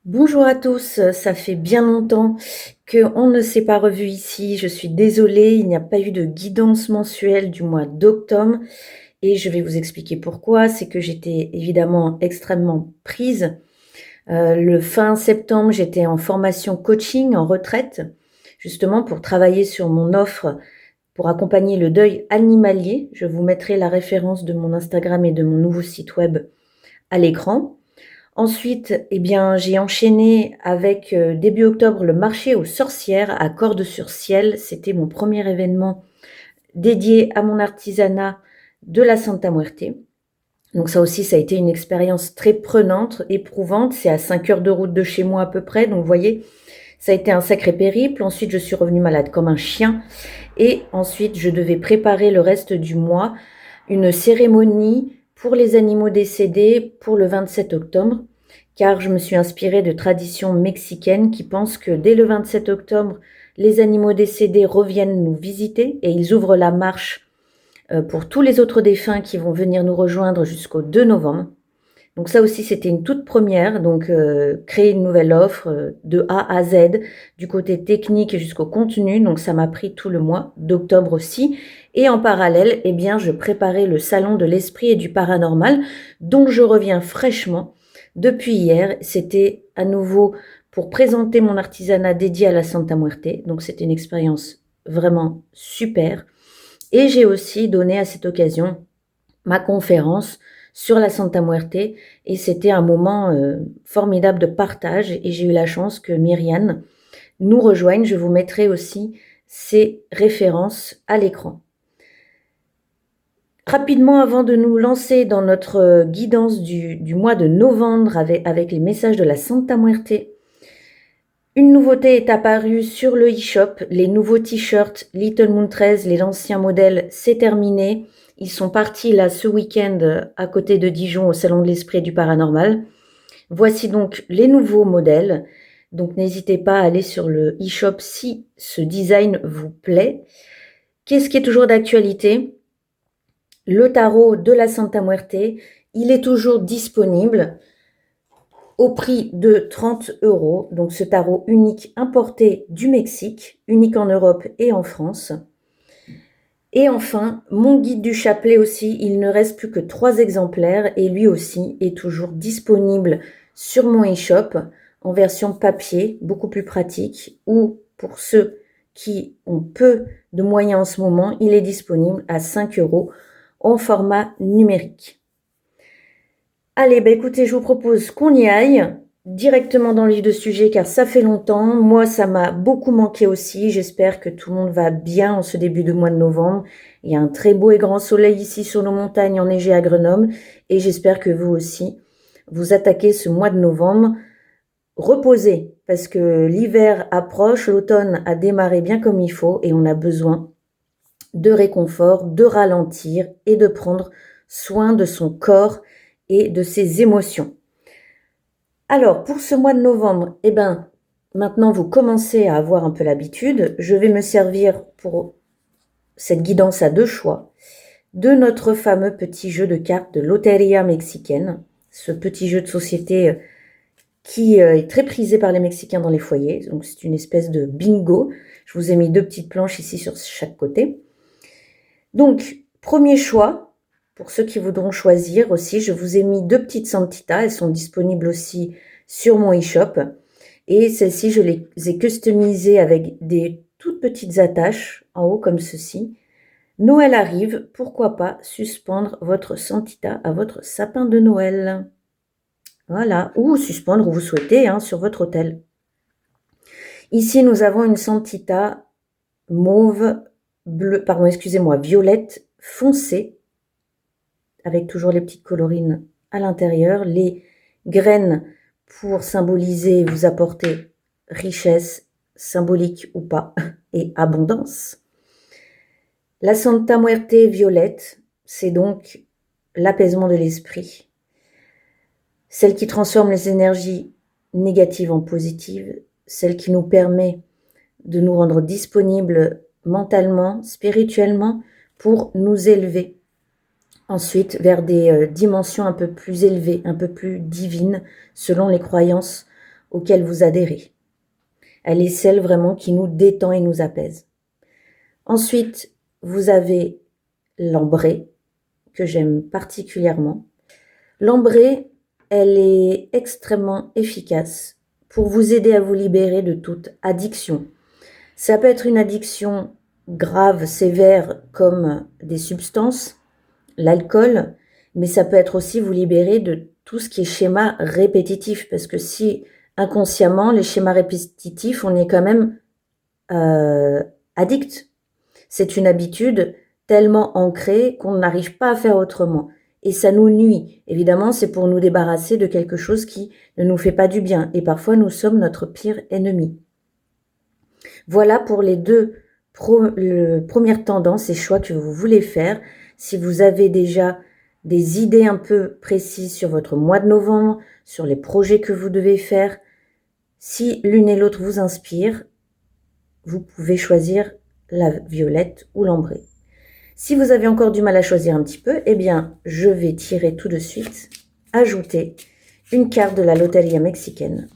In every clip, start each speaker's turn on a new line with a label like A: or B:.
A: Bonjour à tous, ça fait bien longtemps qu'on ne s'est pas revu ici. Je suis désolée, il n'y a pas eu de guidance mensuelle du mois d'octobre et je vais vous expliquer pourquoi. C'est que j'étais évidemment extrêmement prise. Le fin septembre, j'étais en formation coaching, en retraite, justement pour travailler sur mon offre pour accompagner le deuil animalier. Je vous mettrai la référence de mon Instagram et de mon nouveau site web à l'écran. Ensuite, eh bien, j'ai enchaîné avec début octobre le marché aux sorcières à Cordes-sur-Ciel. C'était mon premier événement dédié à mon artisanat de la Santa Muerte. Donc ça aussi, ça a été une expérience très prenante, éprouvante. C'est à 5 heures de route de chez moi à peu près. Donc vous voyez, ça a été un sacré périple. Ensuite, je suis revenue malade comme un chien. Et ensuite, je devais préparer le reste du mois une cérémonie pour les animaux décédés pour le 27 octobre, car je me suis inspirée de traditions mexicaines qui pensent que dès le 27 octobre, les animaux décédés reviennent nous visiter et ils ouvrent la marche pour tous les autres défunts qui vont venir nous rejoindre jusqu'au 2 novembre. Donc ça aussi, c'était une toute première, donc créer une nouvelle offre de A à Z, du côté technique jusqu'au contenu. Donc ça m'a pris tout le mois d'octobre aussi. Et en parallèle, eh bien, je préparais le salon de l'esprit et du paranormal, dont je reviens fraîchement depuis hier. C'était à nouveau pour présenter mon artisanat dédié à la Santa Muerte. Donc c'était une expérience vraiment super. Et j'ai aussi donné à cette occasion ma conférence sur la Santa Muerte et c'était un moment formidable de partage et j'ai eu la chance que Myriane nous rejoigne. Je vous mettrai aussi ses références à l'écran. Rapidement, avant de nous lancer dans notre guidance du mois de novembre avec les messages de la Santa Muerte, une nouveauté est apparue sur le e-shop. Les nouveaux t-shirts Little Moon 13, les anciens modèles, c'est terminé. Ils sont partis là ce week-end à côté de Dijon au Salon de l'Esprit et du Paranormal. Voici donc les nouveaux modèles. Donc n'hésitez pas à aller sur le e-shop si ce design vous plaît. Qu'est-ce qui est toujours d'actualité? Le tarot de la Santa Muerte, il est toujours disponible au prix de 30 euros. Donc ce tarot unique importé du Mexique, unique en Europe et en France. Et enfin, mon guide du chapelet aussi, il ne reste plus que 3 exemplaires et lui aussi est toujours disponible sur mon e-shop en version papier, beaucoup plus pratique, ou pour ceux qui ont peu de moyens en ce moment, il est disponible à 5 euros en format numérique. Allez, bah écoutez, je vous propose qu'on y aille directement dans le vif du sujet car ça fait longtemps. Moi, ça m'a beaucoup manqué aussi. J'espère que tout le monde va bien en ce début de mois de novembre. Il y a un très beau et grand soleil ici sur nos montagnes enneigées à Grenoble et j'espère que vous aussi, vous attaquez ce mois de novembre reposé parce que l'hiver approche, l'automne a démarré bien comme il faut et on a besoin de réconfort, de ralentir et de prendre soin de son corps et de ses émotions. Alors, pour ce mois de novembre, eh ben, maintenant vous commencez à avoir un peu l'habitude. Je vais me servir pour cette guidance à 2 choix de notre fameux petit jeu de cartes de Loteria mexicaine, ce petit jeu de société qui est très prisé par les Mexicains dans les foyers. Donc c'est une espèce de bingo. Je vous ai mis 2 petites planches ici sur chaque côté. Donc, premier choix, pour ceux qui voudront choisir aussi, je vous ai mis 2 petites santitas. Elles sont disponibles aussi sur mon e-shop. Et celles-ci, je les ai customisées avec des toutes petites attaches en haut comme ceci. Noël arrive, pourquoi pas suspendre votre santita à votre sapin de Noël. Voilà, ou suspendre où vous souhaitez sur votre autel. Ici, nous avons une santita mauve, bleu, pardon, excusez-moi, violette foncée, avec toujours les petites colorines à l'intérieur, les graines pour symboliser, vous apporter richesse, symbolique ou pas, et abondance. La Santa Muerte violette, c'est donc l'apaisement de l'esprit, celle qui transforme les énergies négatives en positives, celle qui nous permet de nous rendre disponibles mentalement, spirituellement, pour nous élever ensuite vers des dimensions un peu plus élevées, un peu plus divines, selon les croyances auquel vous adhérez. Elle est celle vraiment qui nous détend et nous apaise. Ensuite, vous avez l'ambrée, que j'aime particulièrement. L'ambrée, elle est extrêmement efficace pour vous aider à vous libérer de toute addiction. Ça peut être une addiction grave, sévère, comme des substances, l'alcool, mais ça peut être aussi vous libérer de tout ce qui est schéma répétitif, parce que si inconsciemment, les schémas répétitifs, on est quand même addict. C'est une habitude tellement ancrée qu'on n'arrive pas à faire autrement. Et ça nous nuit. Évidemment, c'est pour nous débarrasser de quelque chose qui ne nous fait pas du bien. Et parfois, nous sommes notre pire ennemi. Voilà pour les deux premières tendances et choix que vous voulez faire. Si vous avez déjà des idées un peu précises sur votre mois de novembre, sur les projets que vous devez faire, si l'une et l'autre vous inspirent, vous pouvez choisir la violette ou l'ambrée. Si vous avez encore du mal à choisir un petit peu, eh bien, je vais tirer tout de suite, ajouter une carte de la Loteria mexicaine.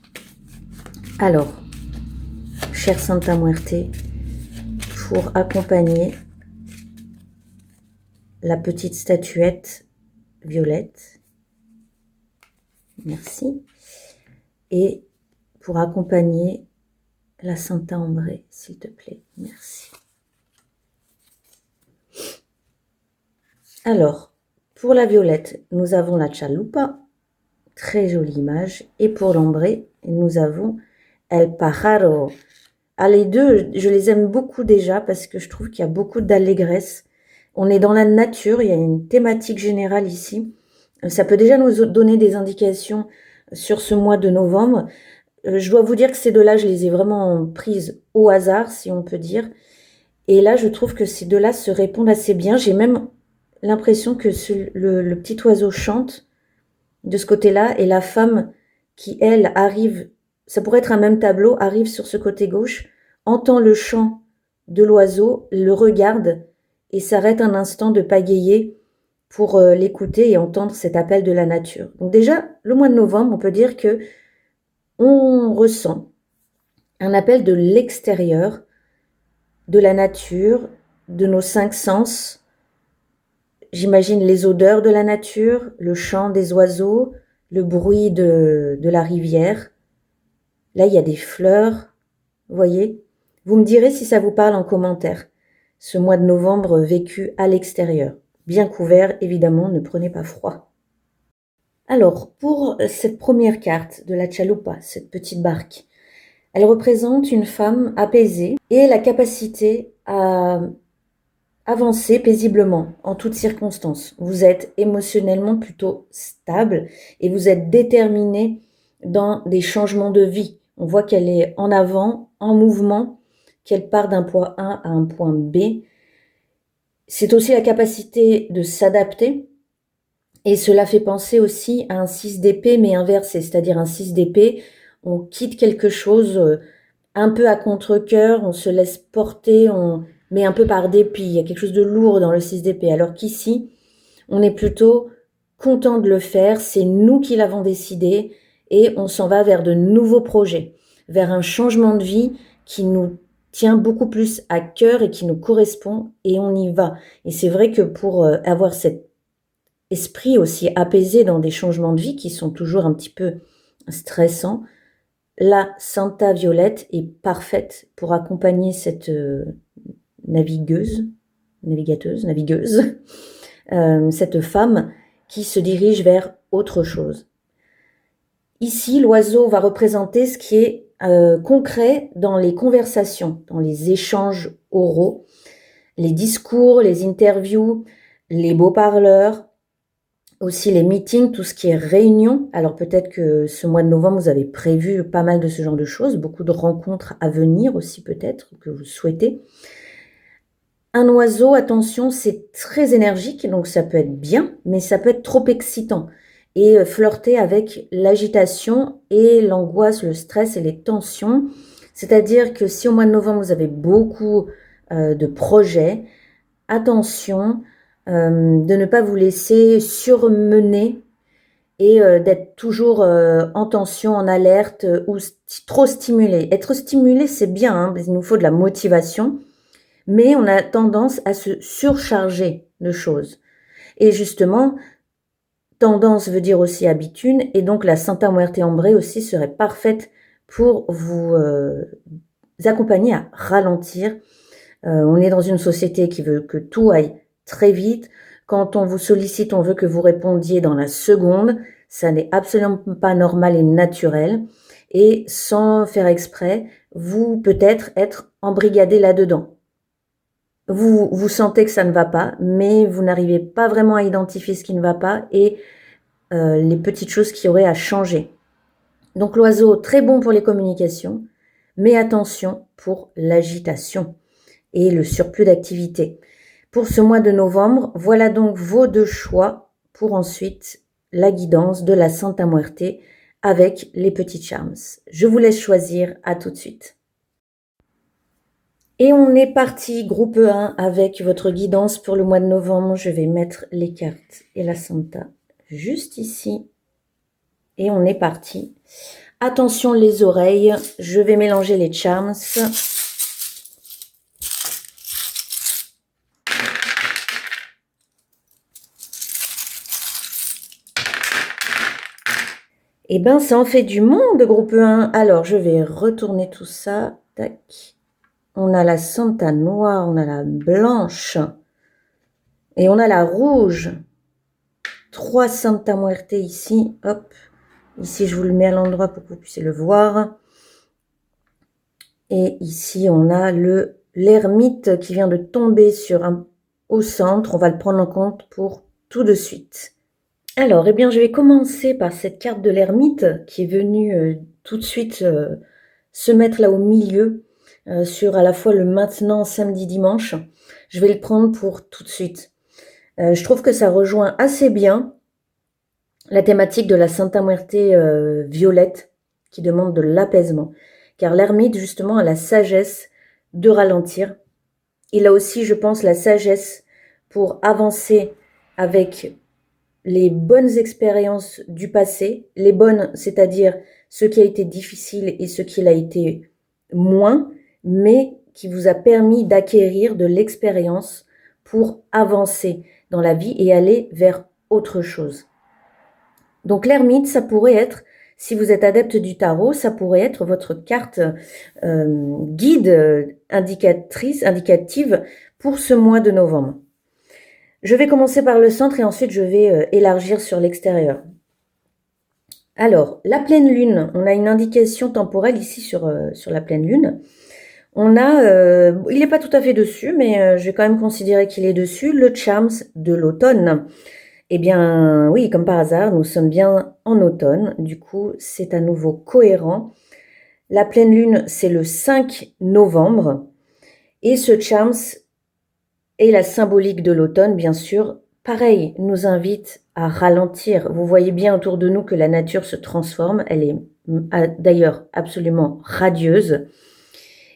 A: Alors, chère Santa Muerte, pour accompagner la petite statuette violette, merci, et pour accompagner la Santa Ambrée, s'il te plaît, merci. Alors, pour la violette, nous avons la chalupa, très jolie image, et pour l'ambrée, nous avons el pájaro. Ah, les deux, je les aime beaucoup déjà parce que je trouve qu'il y a beaucoup d'allégresse. On est dans la nature, il y a une thématique générale ici. Ça peut déjà nous donner des indications sur ce mois de novembre. Je dois vous dire que ces deux-là, je les ai vraiment prises au hasard, si on peut dire. Et là, je trouve que ces deux-là se répondent assez bien. J'ai même l'impression que le petit oiseau chante de ce côté-là et la femme qui, elle, arrive, ça pourrait être un même tableau, arrive sur ce côté gauche, entend le chant de l'oiseau, le regarde et s'arrête un instant de pagayer pour l'écouter et entendre cet appel de la nature. Donc déjà, le mois de novembre, on peut dire que on ressent un appel de l'extérieur, de la nature, de nos 5 sens. J'imagine les odeurs de la nature, le chant des oiseaux, le bruit de la rivière. Là, il y a des fleurs, vous voyez. Vous me direz si ça vous parle en commentaire. Ce mois de novembre vécu à l'extérieur. Bien couvert, évidemment, ne prenez pas froid. Alors, pour cette première carte de la chalupa, cette petite barque, elle représente une femme apaisée et la capacité à avancer paisiblement en toutes circonstances. Vous êtes émotionnellement plutôt stable et vous êtes déterminé dans des changements de vie. On voit qu'elle est en avant, en mouvement, qu'elle part d'un point A à un point B. C'est aussi la capacité de s'adapter et cela fait penser aussi à un 6 d'épée mais inversé, c'est-à-dire un 6 d'épée, on quitte quelque chose un peu à contre-cœur, on se laisse porter, mais un peu par dépit. Il y a quelque chose de lourd dans le 6 d'épée. Alors qu'ici, on est plutôt content de le faire. C'est nous qui l'avons décidé et on s'en va vers de nouveaux projets, vers un changement de vie qui nous tient beaucoup plus à cœur et qui nous correspond et on y va. Et c'est vrai que pour avoir cet esprit aussi apaisé dans des changements de vie qui sont toujours un petit peu stressants, la Santa Violette est parfaite pour accompagner cette navigueuse, cette femme qui se dirige vers autre chose. Ici, l'oiseau va représenter ce qui est concret dans les conversations, dans les échanges oraux, les discours, les interviews, les beaux-parleurs, aussi les meetings, tout ce qui est réunion. Alors peut-être que ce mois de novembre, vous avez prévu pas mal de ce genre de choses, beaucoup de rencontres à venir aussi peut-être, que vous souhaitez. Un oiseau, attention, c'est très énergique, donc ça peut être bien, mais ça peut être trop excitant et flirter avec l'agitation et l'angoisse, le stress et les tensions. C'est-à-dire que si au mois de novembre, vous avez beaucoup de projets, attention de ne pas vous laisser surmener et d'être toujours en tension, en alerte ou trop stimulé. Être stimulé, c'est bien, hein, il nous faut de la motivation, mais on a tendance à se surcharger de choses. Et justement, tendance veut dire aussi habitude, et donc la Santa Muerte ambrée aussi serait parfaite pour vous accompagner à ralentir. On est dans une société qui veut que tout aille très vite. Quand on vous sollicite, on veut que vous répondiez dans la seconde. Ça n'est absolument pas normal et naturel. Et sans faire exprès, vous peut-être être embrigadé là-dedans. Vous sentez que ça ne va pas, mais vous n'arrivez pas vraiment à identifier ce qui ne va pas et les petites choses qui auraient à changer. Donc l'oiseau, très bon pour les communications, mais attention pour l'agitation et le surplus d'activité. Pour ce mois de novembre, voilà donc vos 2 choix pour ensuite la guidance de la Santa Muerte avec les petits charms. Je vous laisse choisir, à tout de suite. Et on est parti, groupe 1, avec votre guidance pour le mois de novembre. Je vais mettre les cartes et la Santa juste ici. Et on est parti. Attention les oreilles, je vais mélanger les charms. Eh ben, ça en fait du monde, groupe 1. Alors, je vais retourner tout ça. Tac. On a la Santa noire, on a la blanche. Et on a la rouge. 3 Santa Muerte ici. Hop. Ici, je vous le mets à l'endroit pour que vous puissiez le voir. Et ici, on a l'ermite qui vient de tomber au centre. On va le prendre en compte pour tout de suite. Alors, eh bien, je vais commencer par cette carte de l'ermite qui est venue tout de suite se mettre là au milieu sur à la fois le maintenant, samedi, dimanche. Je vais le prendre pour tout de suite. Je trouve que ça rejoint assez bien la thématique de la Santa Muerte violette qui demande de l'apaisement. Car l'ermite, justement, a la sagesse de ralentir. Il a aussi, je pense, la sagesse pour avancer avec les bonnes expériences du passé, les bonnes, c'est-à-dire ce qui a été difficile et ce qui l'a été moins, mais qui vous a permis d'acquérir de l'expérience pour avancer dans la vie et aller vers autre chose. Donc l'ermite, ça pourrait être, si vous êtes adepte du tarot, ça pourrait être votre carte guide indicative pour ce mois de novembre. Je vais commencer par le centre et ensuite je vais élargir sur l'extérieur. Alors, la pleine lune, on a une indication temporelle ici sur la pleine lune. On a, il n'est pas tout à fait dessus, mais je vais quand même considérer qu'il est dessus, le charms de l'automne. Eh bien, oui, comme par hasard, nous sommes bien en automne. Du coup, c'est à nouveau cohérent. La pleine lune, c'est le 5 novembre. Et ce charms et la symbolique de l'automne, bien sûr, pareil, nous invite à ralentir. Vous voyez bien autour de nous que la nature se transforme. Elle est d'ailleurs absolument radieuse.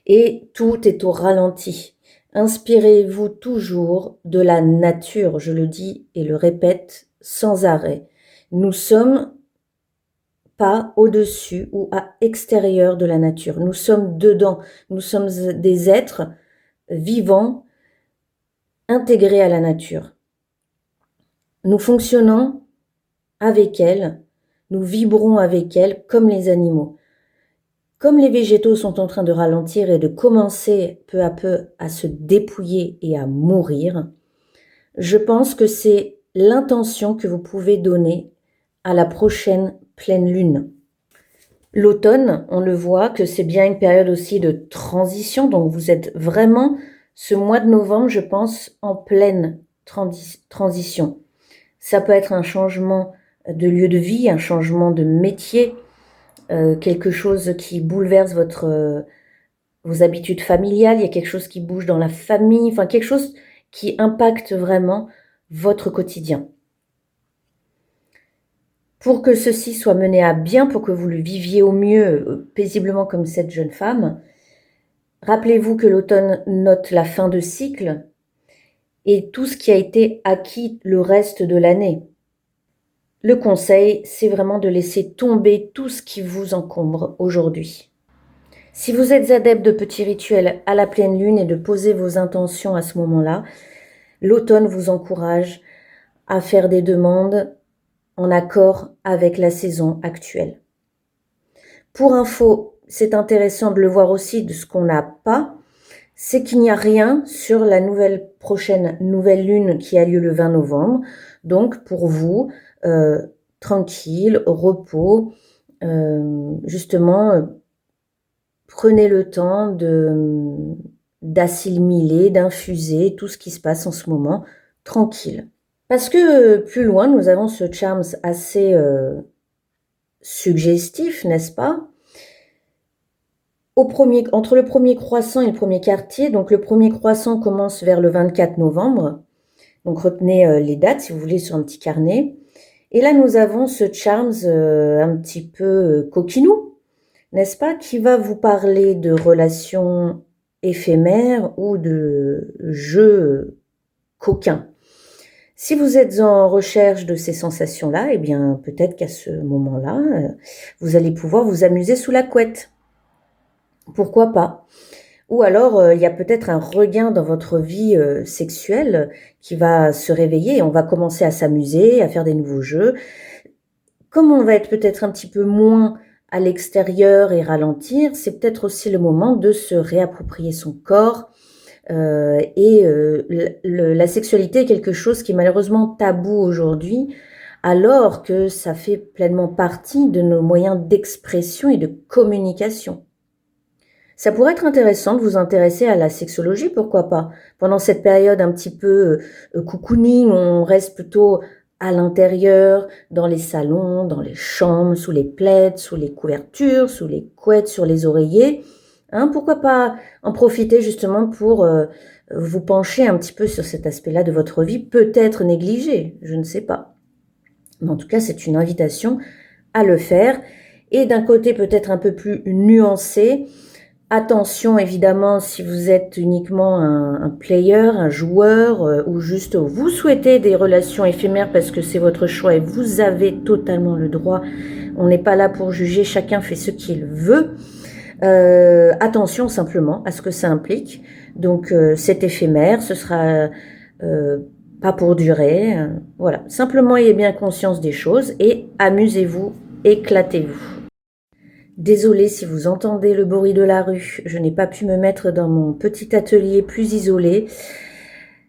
A: Et tout est au ralenti. Inspirez-vous toujours de la nature, je le dis et le répète sans arrêt. Nous sommes pas au-dessus ou à extérieur de la nature. Nous sommes dedans. Nous sommes des êtres vivants, intégrés à la nature. Nous fonctionnons avec elle, nous vibrons avec elle comme les animaux. Comme les végétaux sont en train de ralentir et de commencer peu à peu à se dépouiller et à mourir, je pense que c'est l'intention que vous pouvez donner à la prochaine pleine lune. L'automne, on le voit que c'est bien une période aussi de transition, donc vous êtes vraiment, ce mois de novembre, je pense, en pleine transition. Ça peut être un changement de lieu de vie, un changement de métier, quelque chose qui bouleverse vos habitudes familiales, il y a quelque chose qui bouge dans la famille, enfin quelque chose qui impacte vraiment votre quotidien. Pour que ceci soit mené à bien, pour que vous le viviez au mieux, paisiblement comme cette jeune femme, rappelez-vous que l'automne note la fin de cycle et tout ce qui a été acquis le reste de l'année. Le conseil, c'est vraiment de laisser tomber tout ce qui vous encombre aujourd'hui. Si vous êtes adepte de petits rituels à la pleine lune et de poser vos intentions à ce moment-là, l'automne vous encourage à faire des demandes en accord avec la saison actuelle. Pour info, c'est intéressant de le voir aussi de ce qu'on n'a pas, c'est qu'il n'y a rien sur la prochaine nouvelle lune qui a lieu le 20 novembre. Donc pour vous, tranquille, repos, justement, prenez le temps d'assimiler, d'infuser tout ce qui se passe en ce moment, tranquille. Parce que plus loin, nous avons ce charms assez suggestif, n'est-ce pas? Entre le premier croissant et le premier quartier, donc le premier croissant commence vers le 24 novembre, donc retenez les dates si vous voulez sur un petit carnet. Et là, nous avons ce charms un petit peu coquinou, n'est-ce pas, qui va vous parler de relations éphémères ou de jeux coquins. Si vous êtes en recherche de ces sensations-là, eh bien, peut-être qu'à ce moment-là, vous allez pouvoir vous amuser sous la couette. Pourquoi pas? Ou alors, il y a peut-être un regain dans votre vie sexuelle qui va se réveiller et on va commencer à s'amuser, à faire des nouveaux jeux. Comme on va être peut-être un petit peu moins à l'extérieur et ralentir, c'est peut-être aussi le moment de se réapproprier son corps. La sexualité est quelque chose qui est malheureusement tabou aujourd'hui, alors que ça fait pleinement partie de nos moyens d'expression et de communication. Ça pourrait être intéressant de vous intéresser à la sexologie, pourquoi pas? Pendant cette période un petit peu cocooning, on reste plutôt à l'intérieur, dans les salons, dans les chambres, sous les plaids, sous les couvertures, sous les couettes, sur les oreillers. Hein, pourquoi pas en profiter justement pour vous pencher un petit peu sur cet aspect-là de votre vie, peut-être négligé, je ne sais pas. Mais en tout cas, c'est une invitation à le faire. Et d'un côté peut-être un peu plus nuancé, attention évidemment si vous êtes uniquement un player, un joueur ou juste vous souhaitez des relations éphémères parce que c'est votre choix et vous avez totalement le droit. On n'est pas là pour juger, chacun fait ce qu'il veut. Attention simplement à ce que ça implique. Donc c'est éphémère, ce sera pas pour durer. Voilà, simplement ayez bien conscience des choses et amusez-vous, éclatez-vous. Désolée si vous entendez le bruit de la rue, je n'ai pas pu me mettre dans mon petit atelier plus isolé.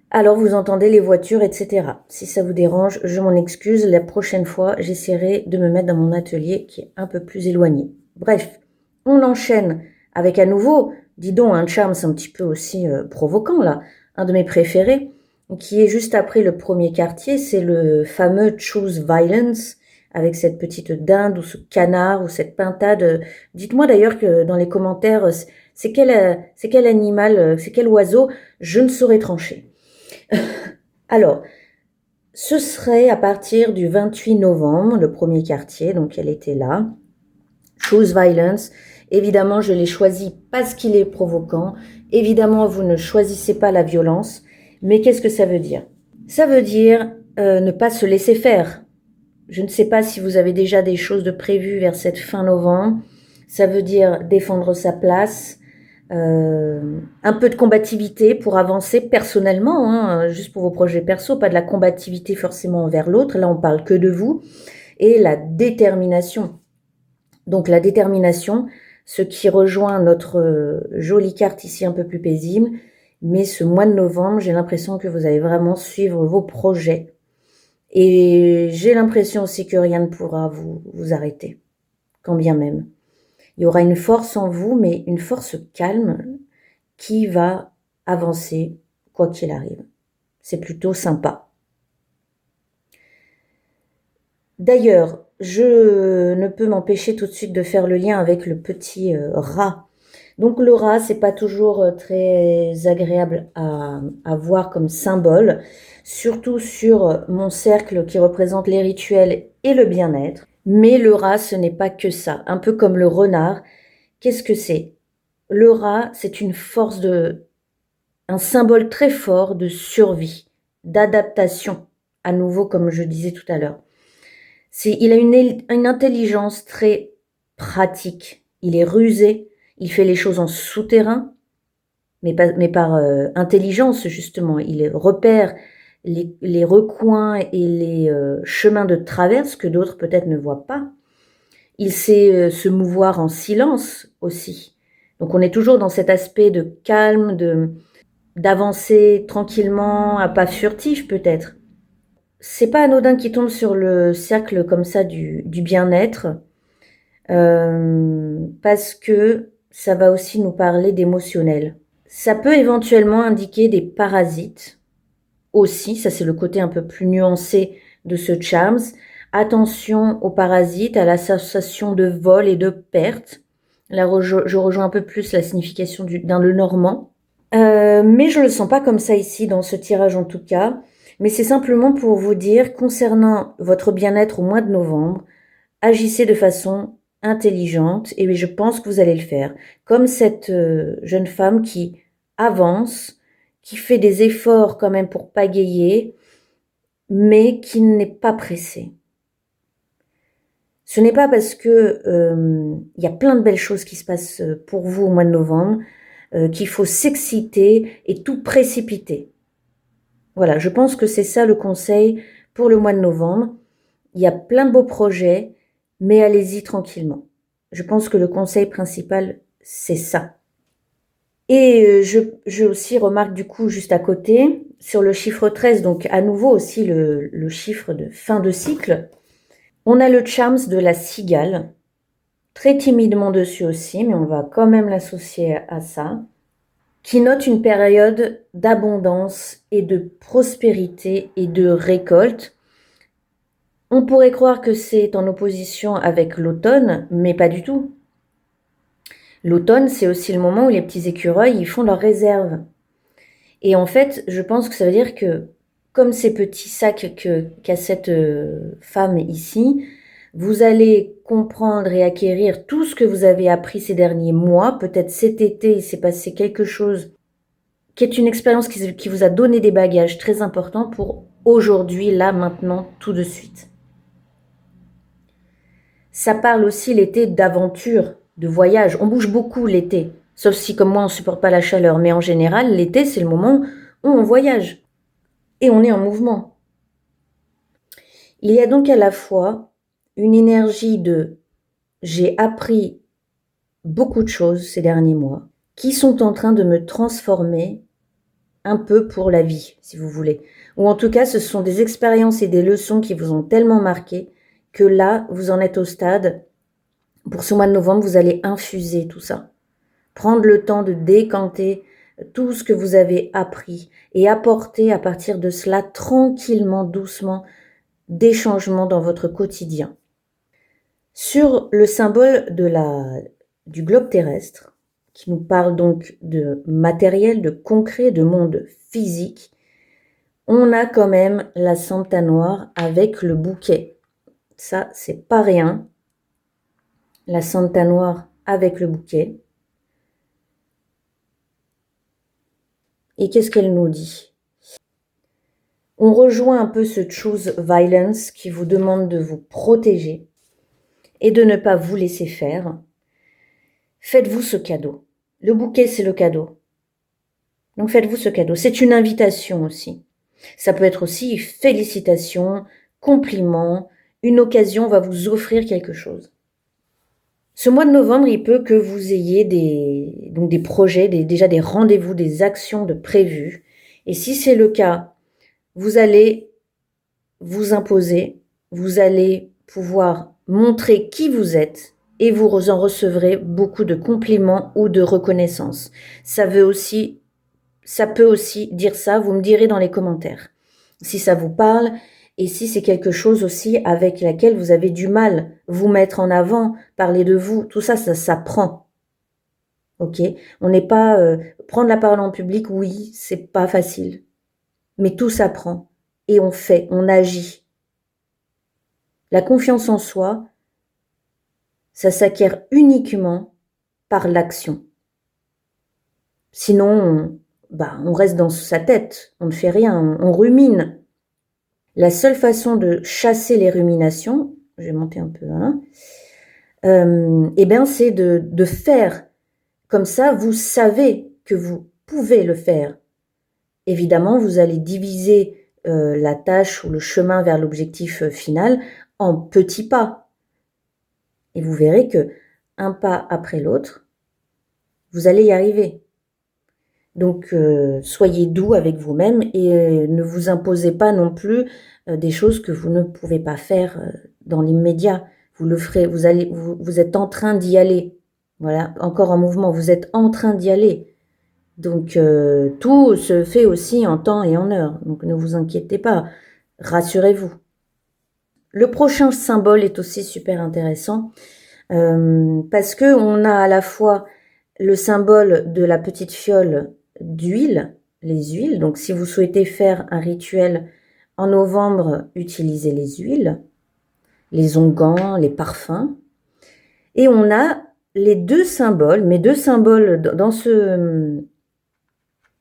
A: Alors vous entendez les voitures, etc. Si ça vous dérange, je m'en excuse. La prochaine fois, j'essaierai de me mettre dans mon atelier qui est un peu plus éloigné. Bref, on enchaîne avec à nouveau, dis donc, un charme un petit peu aussi provoquant là, un de mes préférés, qui est juste après le premier quartier, c'est le fameux Choose Violence, avec cette petite dinde ou ce canard ou cette pintade. Dites-moi d'ailleurs que dans les commentaires, c'est quel animal, c'est quel oiseau, je ne saurais trancher. Alors, ce serait à partir du 28 novembre, le premier quartier, donc elle était là. Choose Violence. Évidemment, je l'ai choisi parce qu'il est provoquant. Évidemment, vous ne choisissez pas la violence. Mais qu'est-ce que ça veut dire? Ça veut dire ne pas se laisser faire. Je ne sais pas si vous avez déjà des choses de prévues vers cette fin novembre. Ça veut dire défendre sa place, un peu de combativité pour avancer personnellement, hein, juste pour vos projets perso, pas de la combativité forcément envers l'autre. Là, on parle que de vous. Et la détermination. Donc la détermination, ce qui rejoint notre jolie carte ici un peu plus paisible. Mais ce mois de novembre, j'ai l'impression que vous allez vraiment suivre vos projets. Et j'ai l'impression aussi que rien ne pourra vous arrêter, quand bien même. Il y aura une force en vous, mais une force calme qui va avancer quoi qu'il arrive. C'est plutôt sympa. D'ailleurs, je ne peux m'empêcher tout de suite de faire le lien avec le petit rat. Donc le rat, c'est pas toujours très agréable à voir comme symbole, surtout sur mon cercle qui représente les rituels et le bien-être. Mais le rat, ce n'est pas que ça. Un peu comme le renard. Qu'est-ce que c'est? Le rat, c'est une force un symbole très fort de survie, d'adaptation, à nouveau comme je disais tout à l'heure. Il a une intelligence très pratique. Il est rusé, il fait les choses en souterrain, mais par intelligence justement. Il repère les recoins et les chemins de traverse que d'autres peut-être ne voient pas. Il sait se mouvoir en silence aussi. Donc on est toujours dans cet aspect de calme, d'avancer tranquillement, à pas furtif peut-être. C'est pas anodin qu'il tombe sur le cercle comme ça du bien-être, parce que ça va aussi nous parler d'émotionnel. Ça peut éventuellement indiquer des parasites aussi, ça c'est le côté un peu plus nuancé de ce charms. Attention aux parasites, à l'association de vol et de perte. Là, je rejoins un peu plus la signification d'un le normand. Mais je le sens pas comme ça ici, dans ce tirage en tout cas. Mais c'est simplement pour vous dire, concernant votre bien-être au mois de novembre, agissez de façon intelligente et je pense que vous allez le faire. Comme cette jeune femme qui avance, qui fait des efforts quand même pour pagayer, mais qui n'est pas pressée. Ce n'est pas parce que y a plein de belles choses qui se passent pour vous au mois de novembre qu'il faut s'exciter et tout précipiter. Voilà, je pense que c'est ça le conseil pour le mois de novembre. Il y a plein de beaux projets, mais allez-y tranquillement. Je pense que le conseil principal, c'est ça. Et je aussi remarque du coup juste à côté, sur le chiffre 13, donc à nouveau aussi le chiffre de fin de cycle, on a le charms de la cigale, très timidement dessus aussi, mais on va quand même l'associer à ça, qui note une période d'abondance et de prospérité et de récolte. On pourrait croire que c'est en opposition avec l'automne, mais pas du tout. L'automne, c'est aussi le moment où les petits écureuils ils font leurs réserves. Et en fait, je pense que ça veut dire que, comme ces petits sacs qu'a cette femme ici, vous allez comprendre et acquérir tout ce que vous avez appris ces derniers mois. Peut-être cet été, il s'est passé quelque chose qui est une expérience qui vous a donné des bagages très importants pour aujourd'hui, là, maintenant, tout de suite. Ça parle aussi l'été d'aventure, de voyage. On bouge beaucoup l'été, sauf si comme moi on supporte pas la chaleur. Mais en général, l'été c'est le moment où on voyage et on est en mouvement. Il y a donc à la fois une énergie de j'ai appris beaucoup de choses ces derniers mois qui sont en train de me transformer un peu pour la vie, si vous voulez. Ou en tout cas, ce sont des expériences et des leçons qui vous ont tellement marqué que là, vous en êtes au stade. Pour ce mois de novembre, vous allez infuser tout ça. Prendre le temps de décanter tout ce que vous avez appris et apporter à partir de cela tranquillement, doucement, des changements dans votre quotidien. Sur le symbole du globe terrestre, qui nous parle donc de matériel, de concret, de monde physique, on a quand même la Santa Noire avec le bouquet. Ça, c'est pas rien. La Santa Noire avec le bouquet. Et qu'est-ce qu'elle nous dit? On rejoint un peu ce choose violence qui vous demande de vous protéger et de ne pas vous laisser faire. Faites-vous ce cadeau. Le bouquet, c'est le cadeau. Donc faites-vous ce cadeau. C'est une invitation aussi. Ça peut être aussi félicitations, compliments, une occasion va vous offrir quelque chose. Ce mois de novembre, il peut que vous ayez des projets, déjà des rendez-vous, des actions de prévues. Et si c'est le cas, vous allez vous imposer, vous allez pouvoir montrer qui vous êtes et vous en recevrez beaucoup de compliments ou de reconnaissance. Ça peut aussi dire ça, vous me direz dans les commentaires si ça vous parle et si c'est quelque chose aussi avec laquelle vous avez du mal, vous mettre en avant, parler de vous, tout ça, ça s'apprend. Ok, on n'est pas prendre la parole en public, oui, c'est pas facile, mais tout s'apprend et on fait, on agit. La confiance en soi, ça s'acquiert uniquement par l'action. Sinon, on reste dans sa tête, on ne fait rien, on rumine. La seule façon de chasser les ruminations, je vais monter un peu, hein. Eh bien, c'est de faire. Comme ça, vous savez que vous pouvez le faire. Évidemment, vous allez diviser la tâche ou le chemin vers l'objectif final en petits pas. Et vous verrez que un pas après l'autre, vous allez y arriver. Donc, soyez doux avec vous-même et ne vous imposez pas non plus des choses que vous ne pouvez pas faire dans l'immédiat. Vous le ferez, vous êtes en train d'y aller. Voilà, encore en mouvement, vous êtes en train d'y aller. Donc, tout se fait aussi en temps et en heure. Donc, ne vous inquiétez pas, rassurez-vous. Le prochain symbole est aussi super intéressant parce qu'on a à la fois le symbole de la petite fiole d'huile, les huiles. Donc, si vous souhaitez faire un rituel en novembre, utilisez les huiles, les onguents, les parfums. Et on a les deux symboles, mes deux symboles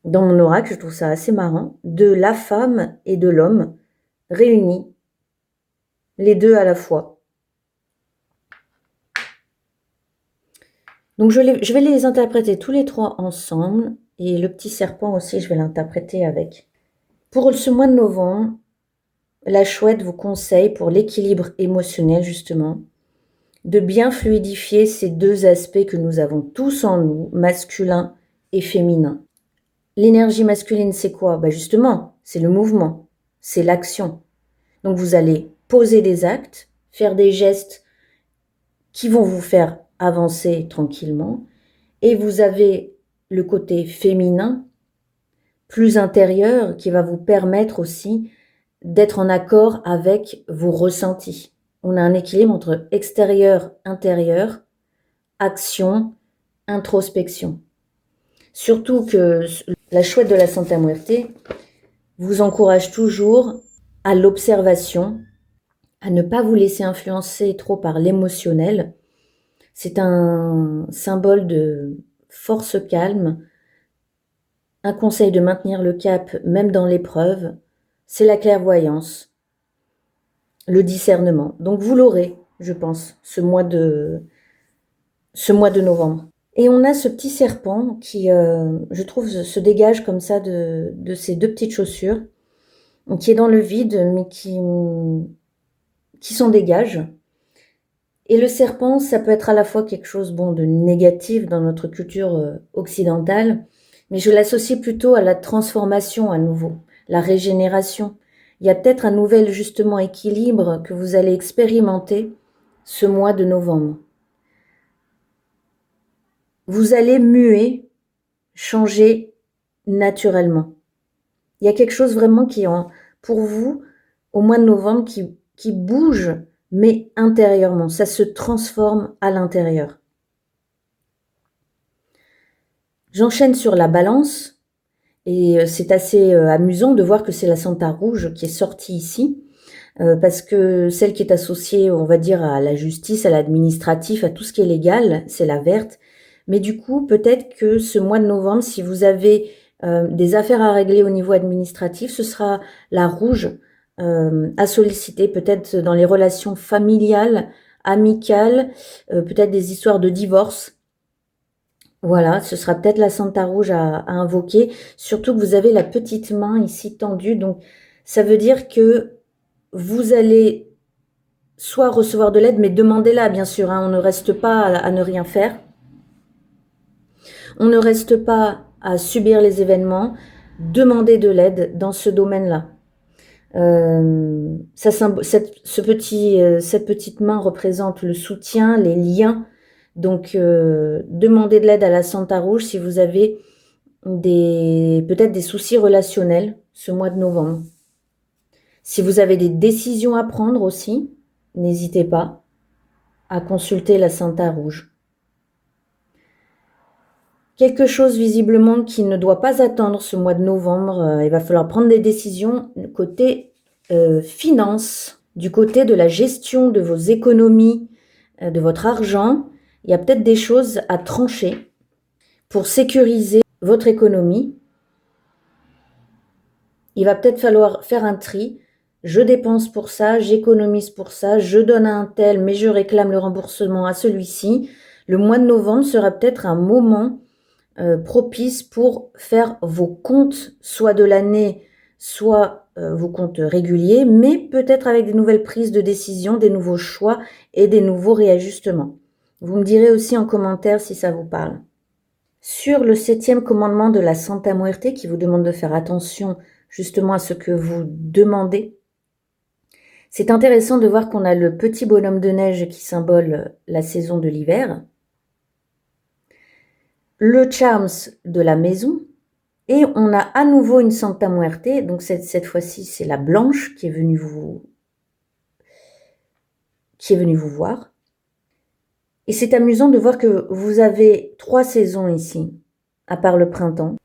A: dans mon oracle, je trouve ça assez marrant, de la femme et de l'homme réunis, les deux à la fois. Donc je vais les interpréter tous les trois ensemble, et le petit serpent aussi, je vais l'interpréter avec. Pour ce mois de novembre, la chouette vous conseille, pour l'équilibre émotionnel justement, de bien fluidifier ces deux aspects que nous avons tous en nous, masculin et féminin. L'énergie masculine, c'est quoi? Justement, c'est le mouvement, c'est l'action. Donc vous allez poser des actes, faire des gestes qui vont vous faire avancer tranquillement. Et vous avez le côté féminin, plus intérieur, qui va vous permettre aussi d'être en accord avec vos ressentis. On a un équilibre entre extérieur, intérieur, action, introspection. Surtout que la chouette de la Santa Muerte vous encourage toujours à l'observation, à ne pas vous laisser influencer trop par l'émotionnel. C'est un symbole de force calme, un conseil de maintenir le cap même dans l'épreuve, c'est la clairvoyance, le discernement. Donc vous l'aurez, je pense, ce mois de novembre. Et on a ce petit serpent qui, je trouve, se dégage comme ça de ces deux petites chaussures, qui est dans le vide, mais qui s'en dégage. Et le serpent, ça peut être à la fois quelque chose de négatif dans notre culture occidentale, mais je l'associe plutôt à la transformation à nouveau, la régénération. Il y a peut-être un nouvel justement équilibre que vous allez expérimenter ce mois de novembre. Vous allez muer, changer naturellement. Il y a quelque chose vraiment qui, pour vous, au mois de novembre, qui bouge, mais intérieurement. Ça se transforme à l'intérieur. J'enchaîne sur la balance, et c'est assez amusant de voir que c'est la Santa Rouge qui est sortie ici, parce que celle qui est associée, on va dire, à la justice, à l'administratif, à tout ce qui est légal, c'est la verte. Mais du coup, peut-être que ce mois de novembre, si vous avez des affaires à régler au niveau administratif, ce sera la rouge à solliciter, peut-être dans les relations familiales, amicales, peut-être des histoires de divorce. Voilà, ce sera peut-être la Santa Rouge à invoquer, surtout que vous avez la petite main ici tendue, donc ça veut dire que vous allez soit recevoir de l'aide, mais demandez-la bien sûr, on ne reste pas à ne rien faire. On ne reste pas à subir les événements, demandez de l'aide dans ce domaine-là. Cette petite main représente le soutien, les liens. Donc, demandez de l'aide à la Santa Rouge si vous avez peut-être des soucis relationnels ce mois de novembre. Si vous avez des décisions à prendre aussi, n'hésitez pas à consulter la Santa Rouge. Quelque chose visiblement qui ne doit pas attendre ce mois de novembre, il va falloir prendre des décisions côté finance, du côté de la gestion de vos économies, de votre argent. Il y a peut-être des choses à trancher pour sécuriser votre économie. Il va peut-être falloir faire un tri je dépense pour ça, j'économise pour ça, je donne à un tel, mais je réclame le remboursement à celui-ci. Le mois de novembre sera peut-être un moment propice pour faire vos comptes, soit de l'année, soit vos comptes réguliers, mais peut-être avec des nouvelles prises de décision, des nouveaux choix et des nouveaux réajustements. Vous me direz aussi en commentaire si ça vous parle. Sur le 7e commandement de la Santa Muerte, qui vous demande de faire attention justement à ce que vous demandez, c'est intéressant de voir qu'on a le petit bonhomme de neige qui symbole la saison de l'hiver, le charms de la maison, et on a à nouveau une Santa Muerte, donc cette fois-ci c'est la blanche qui est venue vous voir. Et c'est amusant de voir que vous avez 3 saisons ici, à part le printemps,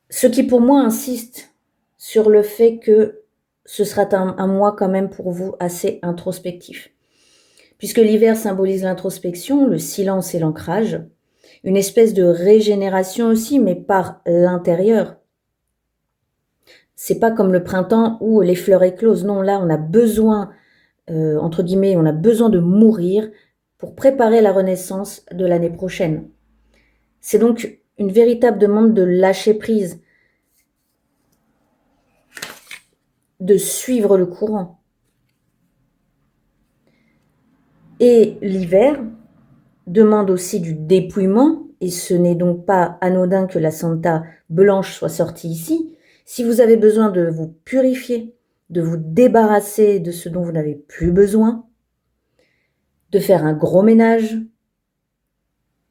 A: ce qui pour moi insiste sur le fait que ce sera un mois quand même pour vous assez introspectif. Puisque l'hiver symbolise l'introspection, le silence et l'ancrage, une espèce de régénération aussi, mais par l'intérieur. C'est pas comme le printemps où les fleurs éclosent. Non, là, on a besoin, entre guillemets, on a besoin de mourir pour préparer la renaissance de l'année prochaine. C'est donc une véritable demande de lâcher prise, de suivre le courant. Et l'hiver demande aussi du dépouillement, et ce n'est donc pas anodin que la Santa blanche soit sortie ici. Si vous avez besoin de vous purifier, de vous débarrasser de ce dont vous n'avez plus besoin, de faire un gros ménage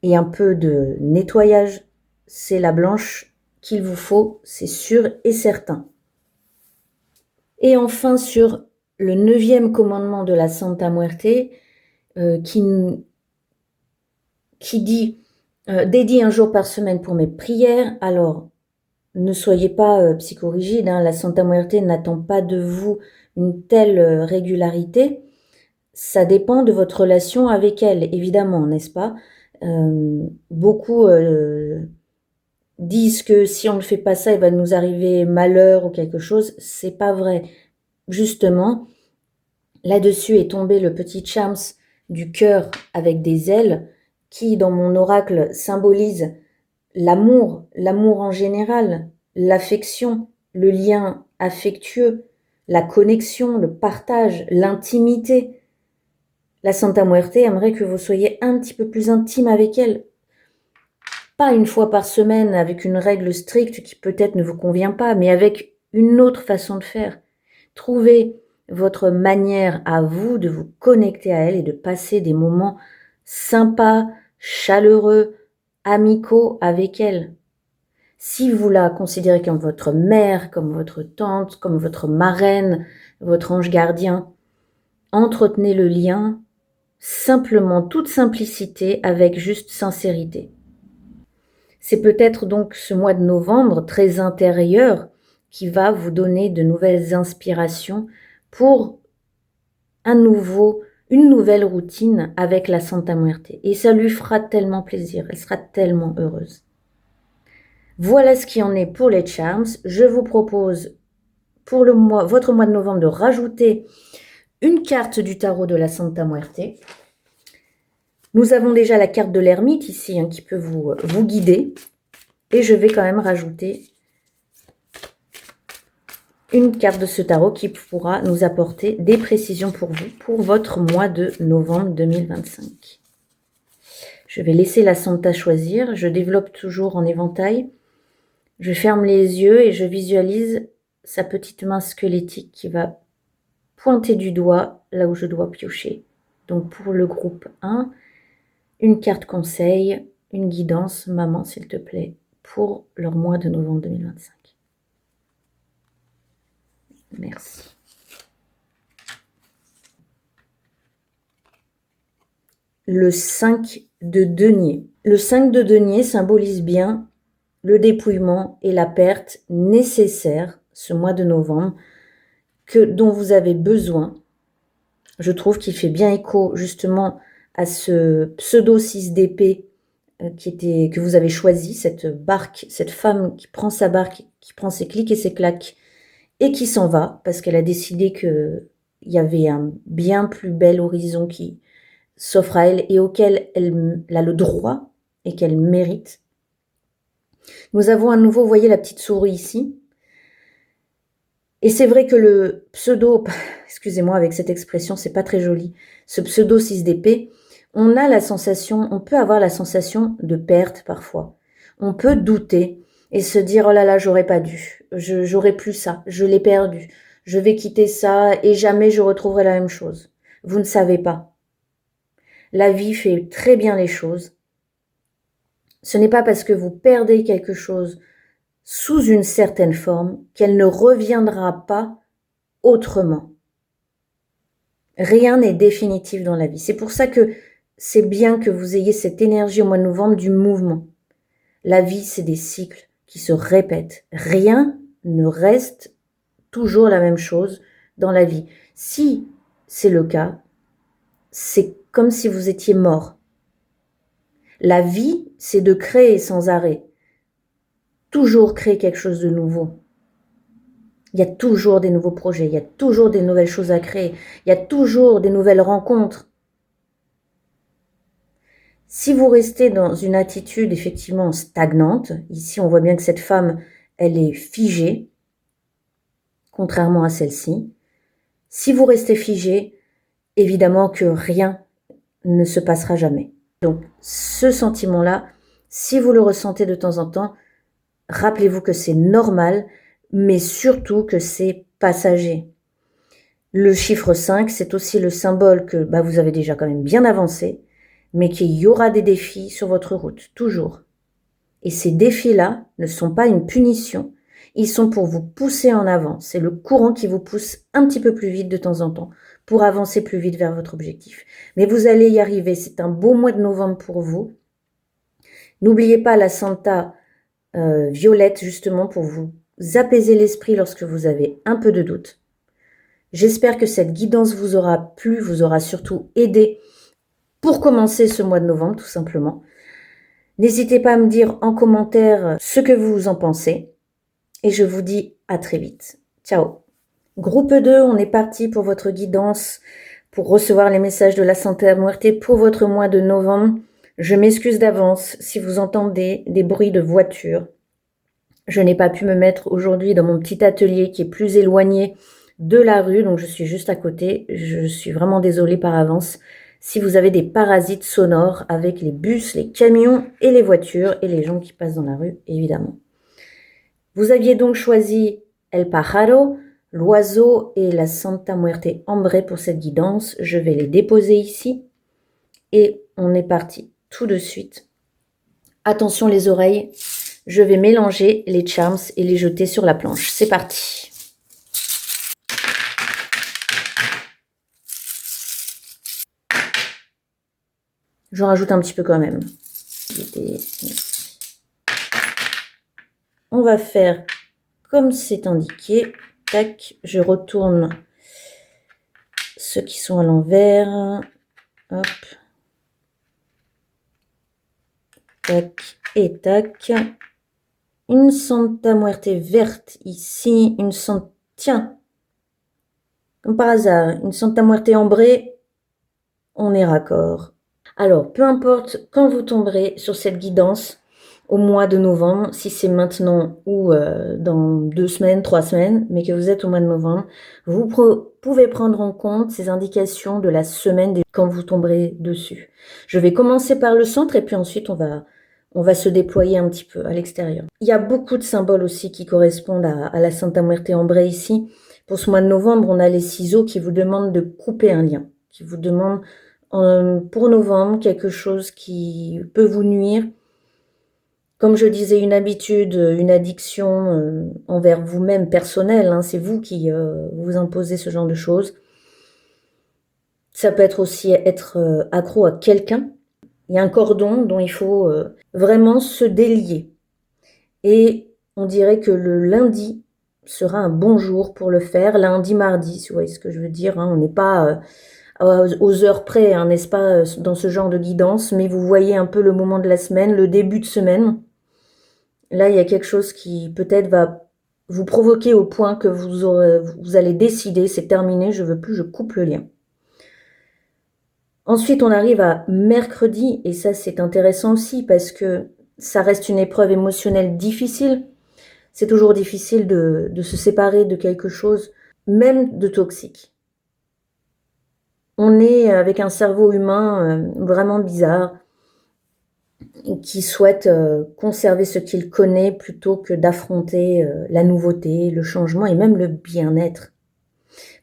A: et un peu de nettoyage, c'est la blanche qu'il vous faut, c'est sûr et certain. Et enfin, sur le 9e commandement de la Santa Muerte, qui dit dédie un jour par semaine pour mes prières. Alors, ne soyez pas psychorigide, hein, la Santa Muerte n'attend pas de vous une telle régularité. Ça dépend de votre relation avec elle, évidemment, n'est-ce pas? Beaucoup disent que si on ne fait pas ça, il va nous arriver malheur ou quelque chose. C'est pas vrai. Justement, là-dessus est tombé le petit charms du cœur avec des ailes qui, dans mon oracle, symbolise l'amour en général, l'affection, le lien affectueux, la connexion, le partage, l'intimité. La Santa Muerte aimerait que vous soyez un petit peu plus intime avec elle. Pas une fois par semaine avec une règle stricte qui peut-être ne vous convient pas, mais avec une autre façon de faire. Trouvez votre manière à vous de vous connecter à elle et de passer des moments sympas, chaleureux, amicaux avec elle. Si vous la considérez comme votre mère, comme votre tante, comme votre marraine, votre ange gardien, entretenez le lien simplement, toute simplicité, avec juste sincérité. C'est peut-être donc ce mois de novembre très intérieur qui va vous donner de nouvelles inspirations pour une nouvelle routine avec la Santa Muerte. Et ça lui fera tellement plaisir, elle sera tellement heureuse. Voilà ce qui en est pour les charms. Je vous propose pour votre mois de novembre de rajouter une carte du tarot de la Santa Muerte. Nous avons déjà la carte de l'ermite ici qui peut vous guider. Et je vais quand même rajouter une carte de ce tarot qui pourra nous apporter des précisions pour vous, pour votre mois de novembre 2025. Je vais laisser la Santa choisir. Je développe toujours en éventail. Je ferme les yeux et je visualise sa petite main squelettique qui va pointer du doigt là où je dois piocher. Donc pour le groupe 1, une carte conseil, une guidance, maman s'il te plaît, pour leur mois de novembre 2025. Merci. Le 5 de denier. Le 5 de denier symbolise bien le dépouillement et la perte nécessaire ce mois de novembre dont vous avez besoin. Je trouve qu'il fait bien écho justement à ce pseudo 6 d'épée que vous avez choisi, cette barque, cette femme qui prend sa barque, qui prend ses clics et ses claques et qui s'en va parce qu'elle a décidé qu'il y avait un bien plus bel horizon qui s'offre à elle et auquel elle a le droit et qu'elle mérite. Nous avons à nouveau, vous voyez la petite souris ici. Et c'est vrai que le pseudo, excusez-moi avec cette expression, c'est pas très joli, ce pseudo 6 d'épée, on peut avoir la sensation de perte parfois. On peut douter et se dire, oh là là, j'aurais pas dû, j'aurais plus ça, je l'ai perdu, je vais quitter ça et jamais je retrouverai la même chose. Vous ne savez pas. La vie fait très bien les choses. Ce n'est pas parce que vous perdez quelque chose sous une certaine forme qu'elle ne reviendra pas autrement. Rien n'est définitif dans la vie. C'est pour ça que c'est bien que vous ayez cette énergie au mois de novembre du mouvement. La vie, c'est des cycles qui se répètent. Rien ne reste toujours la même chose dans la vie. Si c'est le cas, c'est comme si vous étiez mort. La vie, c'est de créer sans arrêt. Toujours créer quelque chose de nouveau. Il y a toujours des nouveaux projets, il y a toujours des nouvelles choses à créer, il y a toujours des nouvelles rencontres. Si vous restez dans une attitude effectivement stagnante, ici on voit bien que cette femme, elle est figée, contrairement à celle-ci. Si vous restez figé, évidemment que rien ne se passera jamais. Donc ce sentiment-là, si vous le ressentez de temps en temps, rappelez-vous que c'est normal, mais surtout que c'est passager. Le chiffre 5, c'est aussi le symbole que vous avez déjà quand même bien avancé, mais qu'il y aura des défis sur votre route, toujours. Et ces défis-là ne sont pas une punition, ils sont pour vous pousser en avant. C'est le courant qui vous pousse un petit peu plus vite de temps en temps, pour avancer plus vite vers votre objectif. Mais vous allez y arriver, c'est un beau mois de novembre pour vous. N'oubliez pas la Santa violette, justement, pour vous apaiser l'esprit lorsque vous avez un peu de doute. J'espère que cette guidance vous aura plu, vous aura surtout aidé pour commencer ce mois de novembre, tout simplement. N'hésitez pas à me dire en commentaire ce que vous en pensez. Et je vous dis à très vite. Ciao. Groupe 2, on est parti pour votre guidance, pour recevoir les messages de la Santa Muerte pour votre mois de novembre. Je m'excuse d'avance si vous entendez des bruits de voiture. Je n'ai pas pu me mettre aujourd'hui dans mon petit atelier qui est plus éloigné de la rue, donc je suis juste à côté. Je suis vraiment désolée par avance si vous avez des parasites sonores avec les bus, les camions et les voitures et les gens qui passent dans la rue, évidemment. Vous aviez donc choisi El Pájaro, l'oiseau et la Santa Muerte ambrée pour cette guidance. Je vais les déposer ici et on est parti tout de suite. Attention les oreilles, je vais mélanger les charms et les jeter sur la planche. C'est parti. J'en rajoute un petit peu quand même. On va faire comme c'est indiqué. Tac, je retourne ceux qui sont à l'envers. Hop. Tac et tac. Une Santa Muerte verte ici. Une Santa... Tiens, comme par hasard, une Santa Muerte ambrée. On est raccord. Alors, peu importe quand vous tomberez sur cette guidance au mois de novembre, si c'est maintenant ou dans 2 semaines, 3 semaines, mais que vous êtes au mois de novembre, vous pouvez prendre en compte ces indications de la semaine quand vous tomberez dessus. Je vais commencer par le centre et puis ensuite on va se déployer un petit peu à l'extérieur. Il y a beaucoup de symboles aussi qui correspondent à la Santa Muerte ambrée ici. Pour ce mois de novembre, on a les ciseaux qui vous demandent de couper un lien, qui vous demandent pour novembre quelque chose qui peut vous nuire. Comme je disais, une habitude, une addiction envers vous-même personnelle, hein, c'est vous qui vous imposez ce genre de choses. Ça peut être aussi être accro à quelqu'un. Il y a un cordon dont il faut vraiment se délier. Et on dirait que le lundi sera un bon jour pour le faire. Lundi, mardi, si vous voyez ce que je veux dire. Hein, on n'est pas aux heures près, hein, n'est-ce pas, dans ce genre de guidance. Mais vous voyez un peu le moment de la semaine, le début de semaine. Là, il y a quelque chose qui peut-être va vous provoquer au point que vous allez décider, c'est terminé, je veux plus, je coupe le lien. Ensuite, on arrive à mercredi, et ça c'est intéressant aussi parce que ça reste une épreuve émotionnelle difficile. C'est toujours difficile de se séparer de quelque chose, même de toxique. On est avec un cerveau humain vraiment bizarre qui souhaite conserver ce qu'il connaît plutôt que d'affronter la nouveauté, le changement et même le bien-être.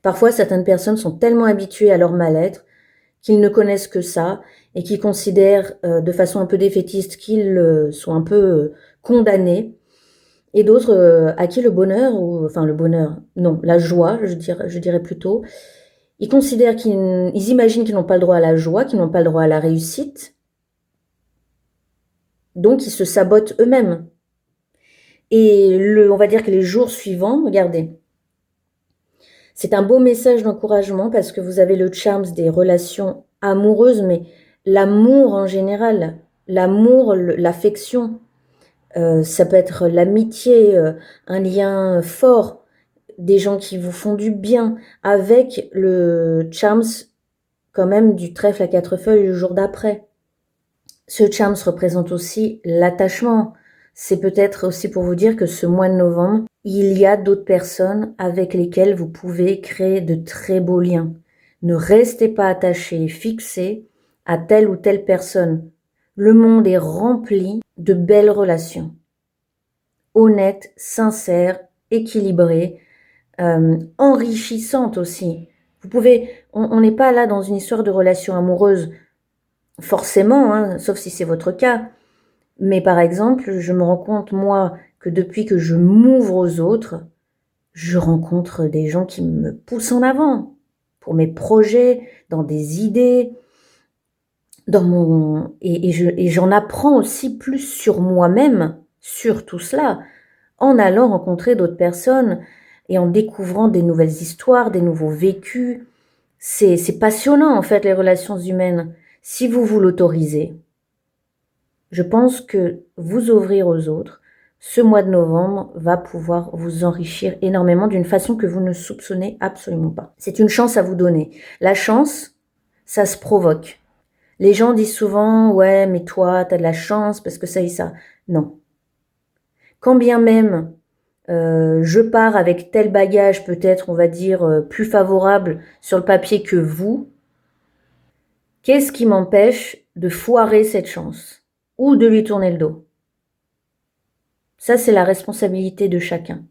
A: Parfois, certaines personnes sont tellement habituées à leur mal-être qu'ils ne connaissent que ça et qui considèrent de façon un peu défaitiste qu'ils sont un peu condamnés. Et d'autres à qui le bonheur, ou enfin le bonheur, non, la joie, je dirais plutôt, ils considèrent ils imaginent qu'ils n'ont pas le droit à la joie, qu'ils n'ont pas le droit à la réussite, donc ils se sabotent eux-mêmes. Et on va dire que les jours suivants, regardez, c'est un beau message d'encouragement parce que vous avez le charme des relations amoureuses, mais l'amour en général, l'amour, l'affection, ça peut être l'amitié, un lien fort, des gens qui vous font du bien, avec le charms quand même du trèfle à 4 feuilles le jour d'après. Ce charms représente aussi l'attachement. C'est peut-être aussi pour vous dire que ce mois de novembre, il y a d'autres personnes avec lesquelles vous pouvez créer de très beaux liens. Ne restez pas attaché, fixé à telle ou telle personne. Le monde est rempli de belles relations. Honnêtes, sincères, équilibrées, enrichissantes aussi. On n'est pas là dans une histoire de relation amoureuse, forcément, hein, sauf si c'est votre cas. Mais par exemple, je me rends compte, moi, que depuis que je m'ouvre aux autres, je rencontre des gens qui me poussent en avant pour mes projets, dans des idées, et j'en apprends aussi plus sur moi-même, sur tout cela, en allant rencontrer d'autres personnes et en découvrant des nouvelles histoires, des nouveaux vécus. C'est passionnant, en fait, les relations humaines, si vous vous l'autorisez. Je pense que vous ouvrir aux autres, ce mois de novembre va pouvoir vous enrichir énormément d'une façon que vous ne soupçonnez absolument pas. C'est une chance à vous donner. La chance, ça se provoque. Les gens disent souvent, ouais, mais toi, t'as de la chance parce que ça et ça. Non. Quand bien même je pars avec tel bagage, peut-être, on va dire, plus favorable sur le papier que vous, qu'est-ce qui m'empêche de foirer cette chance ou de lui tourner le dos? Ça, c'est la responsabilité de chacun.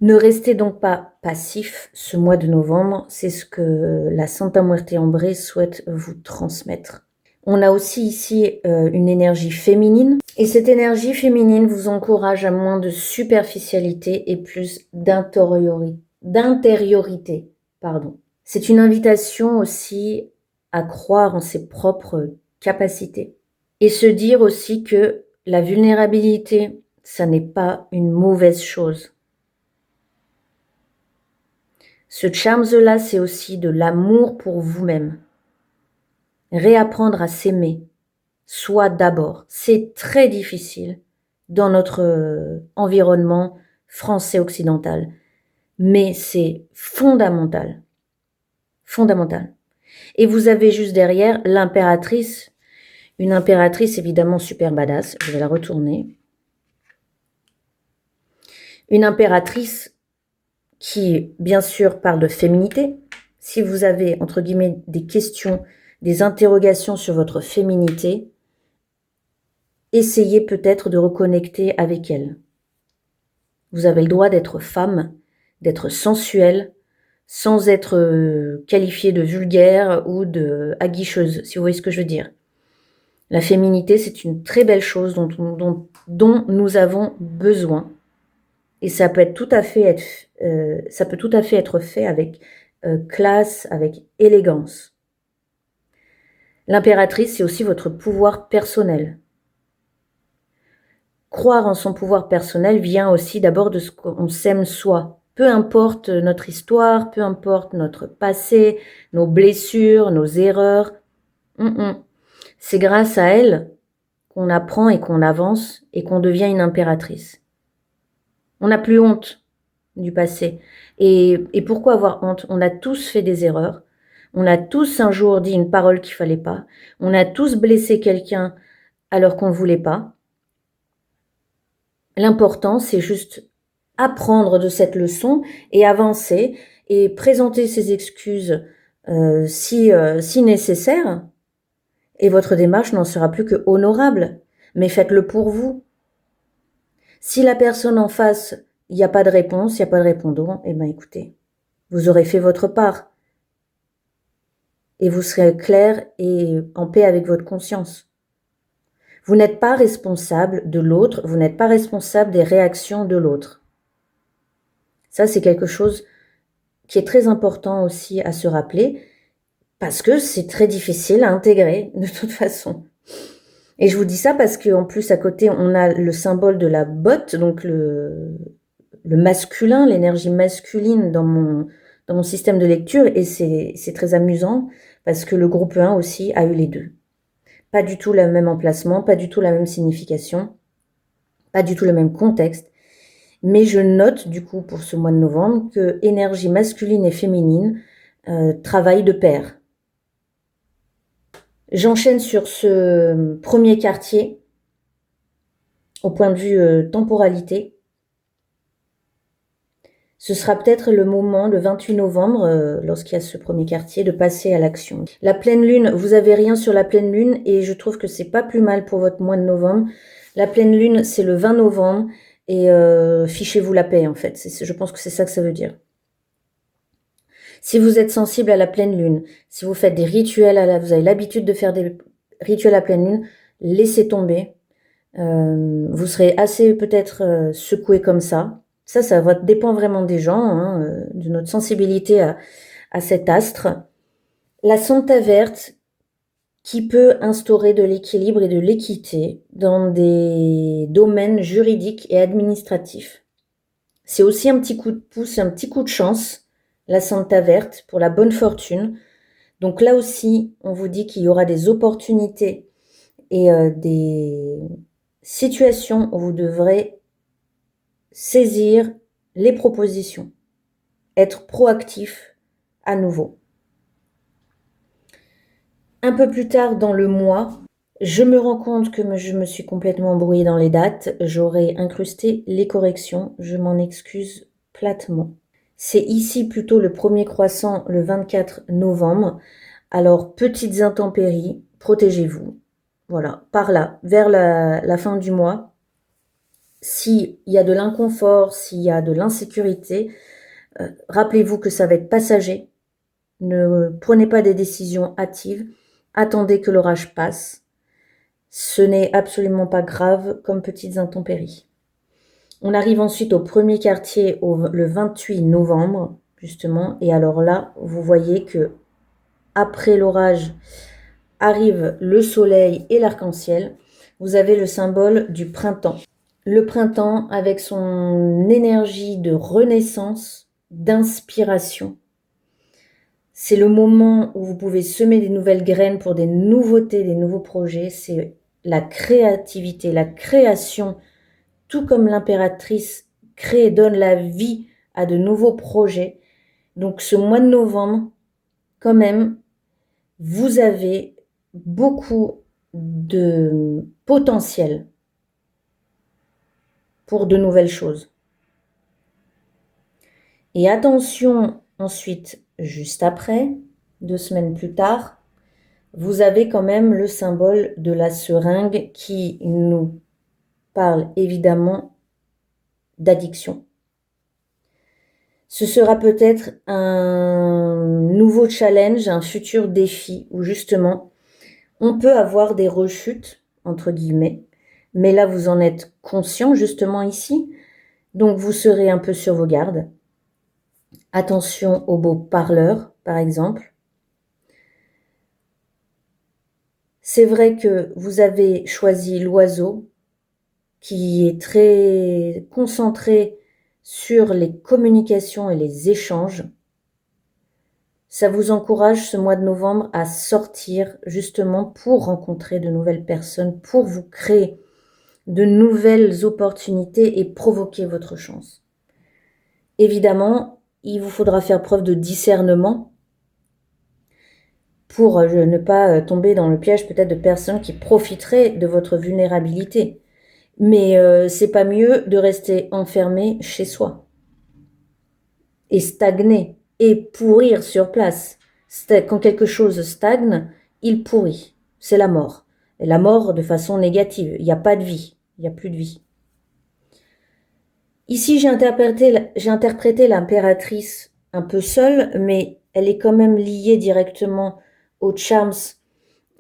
A: Ne restez donc pas passif ce mois de novembre, c'est ce que la Santa Muerte Ambrée souhaite vous transmettre. On a aussi ici une énergie féminine, et cette énergie féminine vous encourage à moins de superficialité et plus d'intériorité. C'est une invitation aussi à croire en ses propres capacités et se dire aussi que la vulnérabilité, ça n'est pas une mauvaise chose. Ce charme-là, c'est aussi de l'amour pour vous-même. Réapprendre à s'aimer, soi d'abord. C'est très difficile dans notre environnement français occidental, mais c'est fondamental. Fondamental. Et vous avez juste derrière l'impératrice, une impératrice évidemment super badass, je vais la retourner. Une impératrice qui, bien sûr, parle de féminité. Si vous avez, entre guillemets, des questions, des interrogations sur votre féminité, essayez peut-être de reconnecter avec elle. Vous avez le droit d'être femme, d'être sensuelle, sans être qualifiée de vulgaire ou de aguicheuse, si vous voyez ce que je veux dire. La féminité, c'est une très belle chose dont nous avons besoin. Et ça peut tout à fait être fait avec classe, avec élégance. L'impératrice, c'est aussi votre pouvoir personnel. Croire en son pouvoir personnel vient aussi d'abord de ce qu'on s'aime soi. Peu importe notre histoire, peu importe notre passé, nos blessures, nos erreurs. C'est grâce à elle qu'on apprend et qu'on avance et qu'on devient une impératrice. On n'a plus honte du passé. Et pourquoi avoir honte? On a tous fait des erreurs. On a tous un jour dit une parole qu'il fallait pas. On a tous blessé quelqu'un alors qu'on ne voulait pas. L'important, c'est juste apprendre de cette leçon et avancer et présenter ses excuses si nécessaire. Et votre démarche n'en sera plus que honorable. Mais faites-le pour vous. Si la personne en face, il n'y a pas de réponse, il n'y a pas de répondant, eh bien écoutez, vous aurez fait votre part. Et vous serez clair et en paix avec votre conscience. Vous n'êtes pas responsable de l'autre, vous n'êtes pas responsable des réactions de l'autre. Ça, c'est quelque chose qui est très important aussi à se rappeler, parce que c'est très difficile à intégrer de toute façon. Et je vous dis ça parce qu'en plus, à côté, on a le symbole de la botte, donc le masculin, l'énergie masculine dans mon système de lecture, et c'est très amusant parce que le groupe 1 aussi a eu les deux. Pas du tout le même emplacement, pas du tout la même signification, pas du tout le même contexte, mais je note du coup pour ce mois de novembre que énergie masculine et féminine travaillent de pair. J'enchaîne sur ce premier quartier au point de vue temporalité. Ce sera peut-être le moment, le 28 novembre, lorsqu'il y a ce premier quartier, de passer à l'action. La pleine lune, vous avez rien sur la pleine lune et je trouve que c'est pas plus mal pour votre mois de novembre. La pleine lune, c'est le 20 novembre et fichez-vous la paix en fait. Je pense que c'est ça que ça veut dire. Si vous êtes sensible à la pleine lune, si vous faites des rituels, vous avez l'habitude de faire des rituels à pleine lune, laissez tomber. Vous serez assez peut-être secoué comme ça. Ça dépend vraiment des gens, hein, de notre sensibilité à cet astre. La Santa Verte qui peut instaurer de l'équilibre et de l'équité dans des domaines juridiques et administratifs. C'est aussi un petit coup de pouce, un petit coup de chance, la Santa Verte, pour la bonne fortune. Donc là aussi, on vous dit qu'il y aura des opportunités et des situations où vous devrez saisir les propositions, être proactif à nouveau. Un peu plus tard dans le mois, je me rends compte que je me suis complètement embrouillée dans les dates. J'aurais incrusté les corrections. Je m'en excuse platement. C'est ici plutôt le premier croissant le 24 novembre. Alors, petites intempéries, protégez-vous. Voilà, par là, vers la fin du mois. S'il y a de l'inconfort, s'il y a de l'insécurité, rappelez-vous que ça va être passager. Ne prenez pas des décisions hâtives. Attendez que l'orage passe. Ce n'est absolument pas grave comme petites intempéries. On arrive ensuite au premier quartier le 28 novembre, justement. Et alors là, vous voyez que après l'orage arrive le soleil et l'arc-en-ciel. Vous avez le symbole du printemps. Le printemps avec son énergie de renaissance, d'inspiration. C'est le moment où vous pouvez semer des nouvelles graines pour des nouveautés, des nouveaux projets. C'est la créativité, la création, tout comme l'impératrice crée et donne la vie à de nouveaux projets. Donc ce mois de novembre, quand même, vous avez beaucoup de potentiel pour de nouvelles choses. Et attention ensuite, juste après, 2 semaines plus tard, vous avez quand même le symbole de la seringue qui nous parle évidemment d'addiction. Ce sera peut-être un nouveau challenge, un futur défi où justement on peut avoir des rechutes, entre guillemets, mais là vous en êtes conscient justement ici, donc vous serez un peu sur vos gardes. Attention aux beaux parleurs, par exemple. C'est vrai que vous avez choisi l'oiseau qui est très concentré sur les communications et les échanges. Ça vous encourage ce mois de novembre à sortir justement pour rencontrer de nouvelles personnes, pour vous créer de nouvelles opportunités et provoquer votre chance. Évidemment, il vous faudra faire preuve de discernement pour ne pas tomber dans le piège peut-être de personnes qui profiteraient de votre vulnérabilité. Mais c'est pas mieux de rester enfermé chez soi et stagner et pourrir sur place. Quand quelque chose stagne, il pourrit. C'est la mort. Et la mort de façon négative. Il n'y a pas de vie. Il n'y a plus de vie. Ici, j'ai interprété l'impératrice un peu seule, mais elle est quand même liée directement aux charms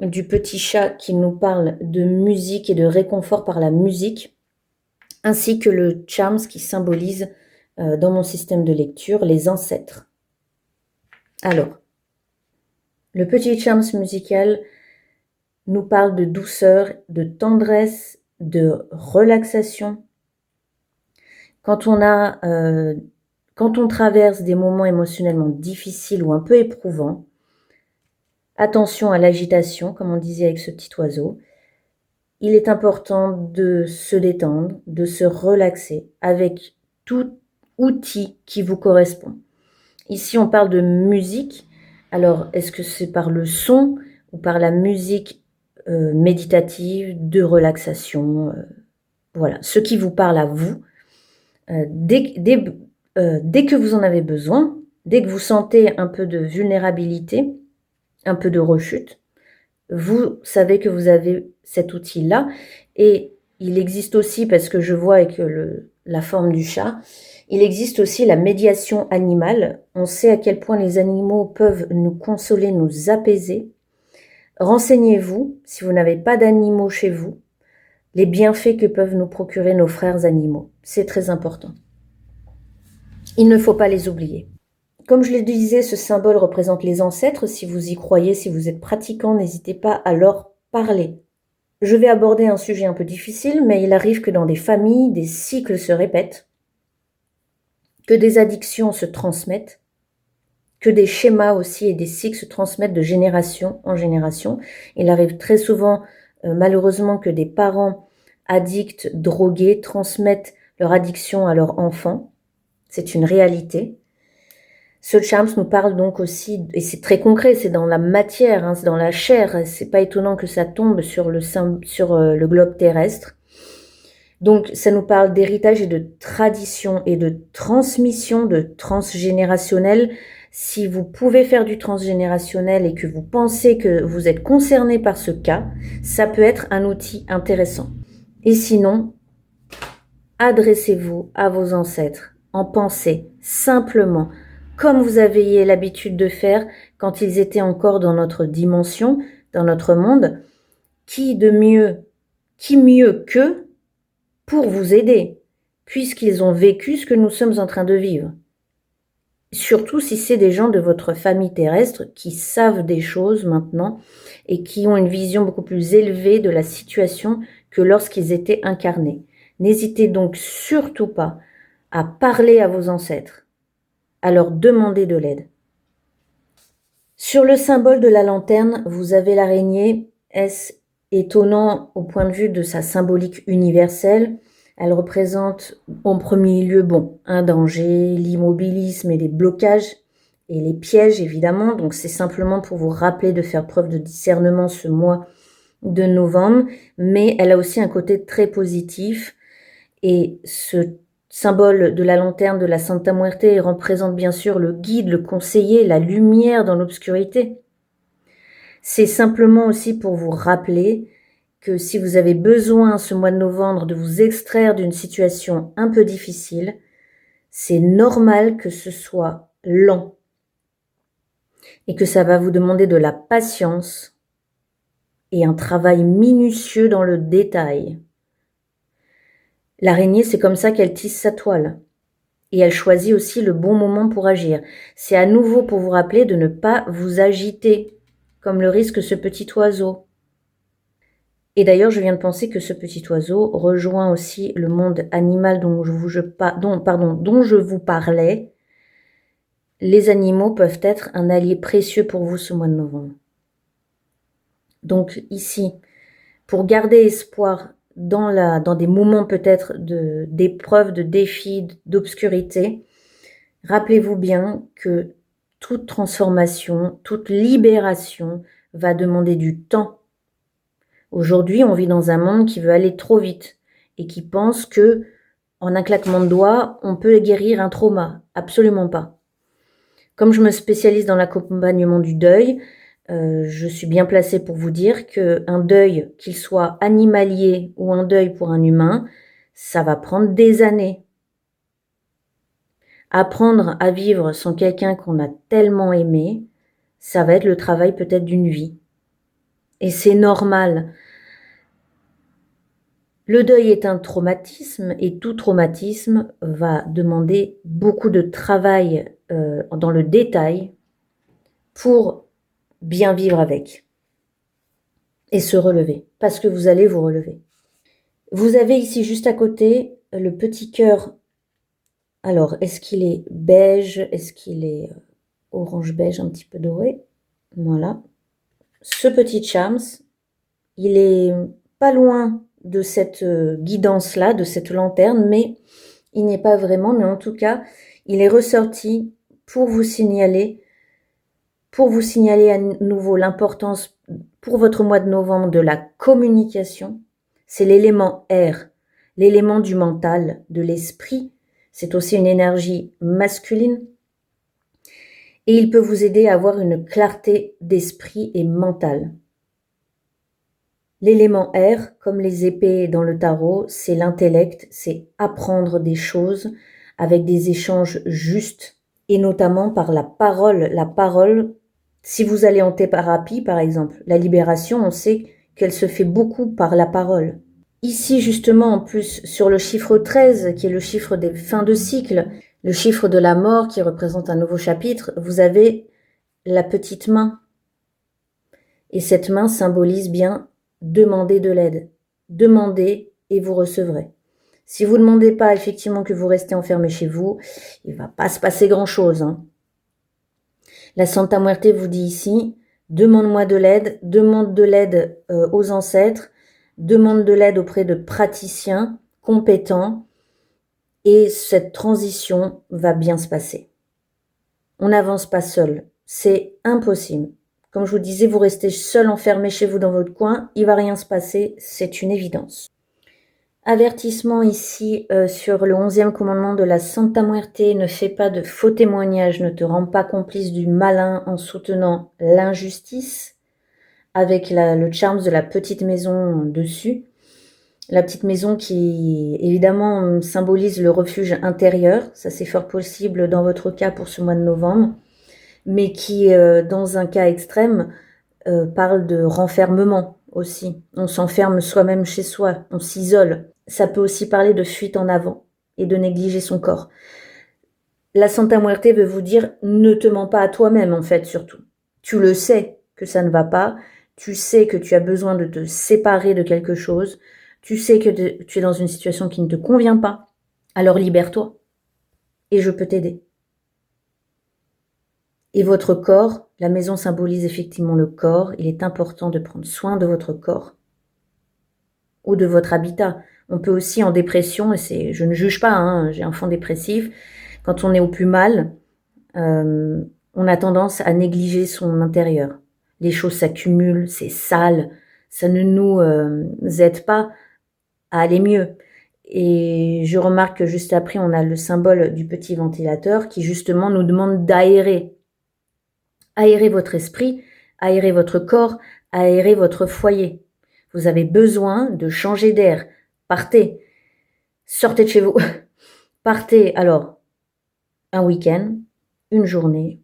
A: du petit chat qui nous parle de musique et de réconfort par la musique, ainsi que le charms qui symbolise dans mon système de lecture les ancêtres. Alors, le petit charms musical nous parle de douceur, de tendresse, de relaxation. Quand on traverse des moments émotionnellement difficiles ou un peu éprouvants, attention à l'agitation, comme on disait avec ce petit oiseau. Il est important de se détendre, de se relaxer avec tout outil qui vous correspond. Ici, on parle de musique. Alors, est-ce que c'est par le son ou par la musique méditative, de relaxation voilà, ce qui vous parle à vous. Dès que vous en avez besoin, dès que vous sentez un peu de vulnérabilité, un peu de rechute, vous savez que vous avez cet outil-là. Et il existe aussi, parce que je vois avec la forme du chat, il existe aussi la médiation animale. On sait à quel point les animaux peuvent nous consoler, nous apaiser. Renseignez-vous, si vous n'avez pas d'animaux chez vous, les bienfaits que peuvent nous procurer nos frères animaux. C'est très important. Il ne faut pas les oublier. Comme je le disais, ce symbole représente les ancêtres. Si vous y croyez, si vous êtes pratiquant, n'hésitez pas à leur parler. Je vais aborder un sujet un peu difficile, mais il arrive que dans des familles, des cycles se répètent, que des addictions se transmettent, que des schémas aussi et des cycles se transmettent de génération en génération. Il arrive très souvent, malheureusement, que des parents addicts, drogués, transmettent leur addiction à leurs enfants. C'est une réalité. Ce charms nous parle donc aussi, et c'est très concret, c'est dans la matière, hein, c'est dans la chair, c'est pas étonnant que ça tombe sur le globe terrestre. Donc ça nous parle d'héritage et de tradition et de transmission, de transgénérationnel. Si vous pouvez faire du transgénérationnel et que vous pensez que vous êtes concerné par ce cas, ça peut être un outil intéressant. Et sinon, adressez-vous à vos ancêtres en pensée, simplement, comme vous aviez l'habitude de faire quand ils étaient encore dans notre dimension, dans notre monde. Qui mieux qu'eux pour vous aider, puisqu'ils ont vécu ce que nous sommes en train de vivre. Surtout si c'est des gens de votre famille terrestre qui savent des choses maintenant et qui ont une vision beaucoup plus élevée de la situation que lorsqu'ils étaient incarnés. N'hésitez donc surtout pas à parler à vos ancêtres, à leur demander de l'aide. Sur le symbole de la lanterne, vous avez l'araignée. Est-ce étonnant au point de vue de sa symbolique universelle? Elle représente en premier lieu, un danger, l'immobilisme et les blocages et les pièges évidemment. Donc c'est simplement pour vous rappeler de faire preuve de discernement ce mois de novembre. Mais elle a aussi un côté très positif. Et ce symbole de la lanterne de la Santa Muerte représente bien sûr le guide, le conseiller, la lumière dans l'obscurité. C'est simplement aussi pour vous rappeler que si vous avez besoin ce mois de novembre de vous extraire d'une situation un peu difficile, c'est normal que ce soit lent et que ça va vous demander de la patience et un travail minutieux dans le détail. L'araignée, c'est comme ça qu'elle tisse sa toile. Et elle choisit aussi le bon moment pour agir. C'est à nouveau pour vous rappeler de ne pas vous agiter, comme le risque ce petit oiseau. Et d'ailleurs, je viens de penser que ce petit oiseau rejoint aussi le monde animal dont je vous parlais. Les animaux peuvent être un allié précieux pour vous ce mois de novembre. Donc ici, pour garder espoir dans des moments peut-être d'épreuves, de défis, d'obscurité, Rappelez-vous bien que toute transformation, toute libération va demander du temps. Aujourd'hui, on vit dans un monde qui veut aller trop vite et qui pense que, en un claquement de doigts, on peut guérir un trauma. Absolument pas. Comme je me spécialise dans l'accompagnement du deuil, je suis bien placée pour vous dire qu'un deuil, qu'il soit animalier ou un deuil pour un humain, ça va prendre des années. Apprendre à vivre sans quelqu'un qu'on a tellement aimé, ça va être le travail peut-être d'une vie. Et c'est normal. Le deuil est un traumatisme et tout traumatisme va demander beaucoup de travail dans le détail pour bien vivre avec et se relever, parce que vous allez vous relever. Vous avez ici juste à côté le petit cœur. Alors, est-ce qu'il est beige? Est-ce qu'il est orange beige, un petit peu doré? Voilà. Ce petit charms, il est pas loin de cette guidance-là, de cette lanterne, mais il n'y est pas vraiment. Mais en tout cas, il est ressorti pour vous signaler à nouveau l'importance pour votre mois de novembre de la communication. C'est l'élément R, l'élément du mental, de l'esprit. C'est aussi une énergie masculine. Et il peut vous aider à avoir une clarté d'esprit et mentale. L'élément R, comme les épées dans le tarot, c'est l'intellect, c'est apprendre des choses avec des échanges justes et notamment par la parole. La parole, si vous allez en thérapie par exemple, la libération, on sait qu'elle se fait beaucoup par la parole. Ici justement en plus sur le chiffre 13 qui est le chiffre des fins de cycle, le chiffre de la mort qui représente un nouveau chapitre, vous avez la petite main. Et cette main symbolise bien demander de l'aide. Demandez et vous recevrez. Si vous ne demandez pas effectivement que vous restez enfermé chez vous, il ne va pas se passer grand-chose. La Santa Muerte vous dit ici, demande-moi de l'aide, demande de l'aide aux ancêtres, demande de l'aide auprès de praticiens compétents et cette transition va bien se passer. On n'avance pas seul, c'est impossible. Comme je vous disais, vous restez seul enfermé chez vous dans votre coin, il ne va rien se passer, c'est une évidence. Avertissement ici sur le 11e commandement de la Santa Muerte, ne fais pas de faux témoignages, ne te rends pas complice du malin en soutenant l'injustice, avec le charme de la petite maison dessus. La petite maison qui évidemment symbolise le refuge intérieur, ça c'est fort possible dans votre cas pour ce mois de novembre, mais qui dans un cas extrême parle de renfermement aussi. On s'enferme soi-même chez soi, on s'isole. Ça peut aussi parler de fuite en avant et de négliger son corps. La Santa Muerte veut vous dire, ne te mens pas à toi-même en fait surtout. Tu le sais que ça ne va pas, tu sais que tu as besoin de te séparer de quelque chose, tu sais que tu es dans une situation qui ne te convient pas, alors libère-toi et je peux t'aider. Et votre corps, la maison symbolise effectivement le corps, il est important de prendre soin de votre corps ou de votre habitat. On peut aussi en dépression, et je ne juge pas, j'ai un fond dépressif, quand on est au plus mal, on a tendance à négliger son intérieur. Les choses s'accumulent, c'est sale, ça ne nous aide pas à aller mieux. Et je remarque que juste après, on a le symbole du petit ventilateur qui justement nous demande d'aérer. Aérez votre esprit, aérez votre corps, aérez votre foyer. Vous avez besoin de changer d'air. Partez, sortez de chez vous. Partez alors un week-end, une journée,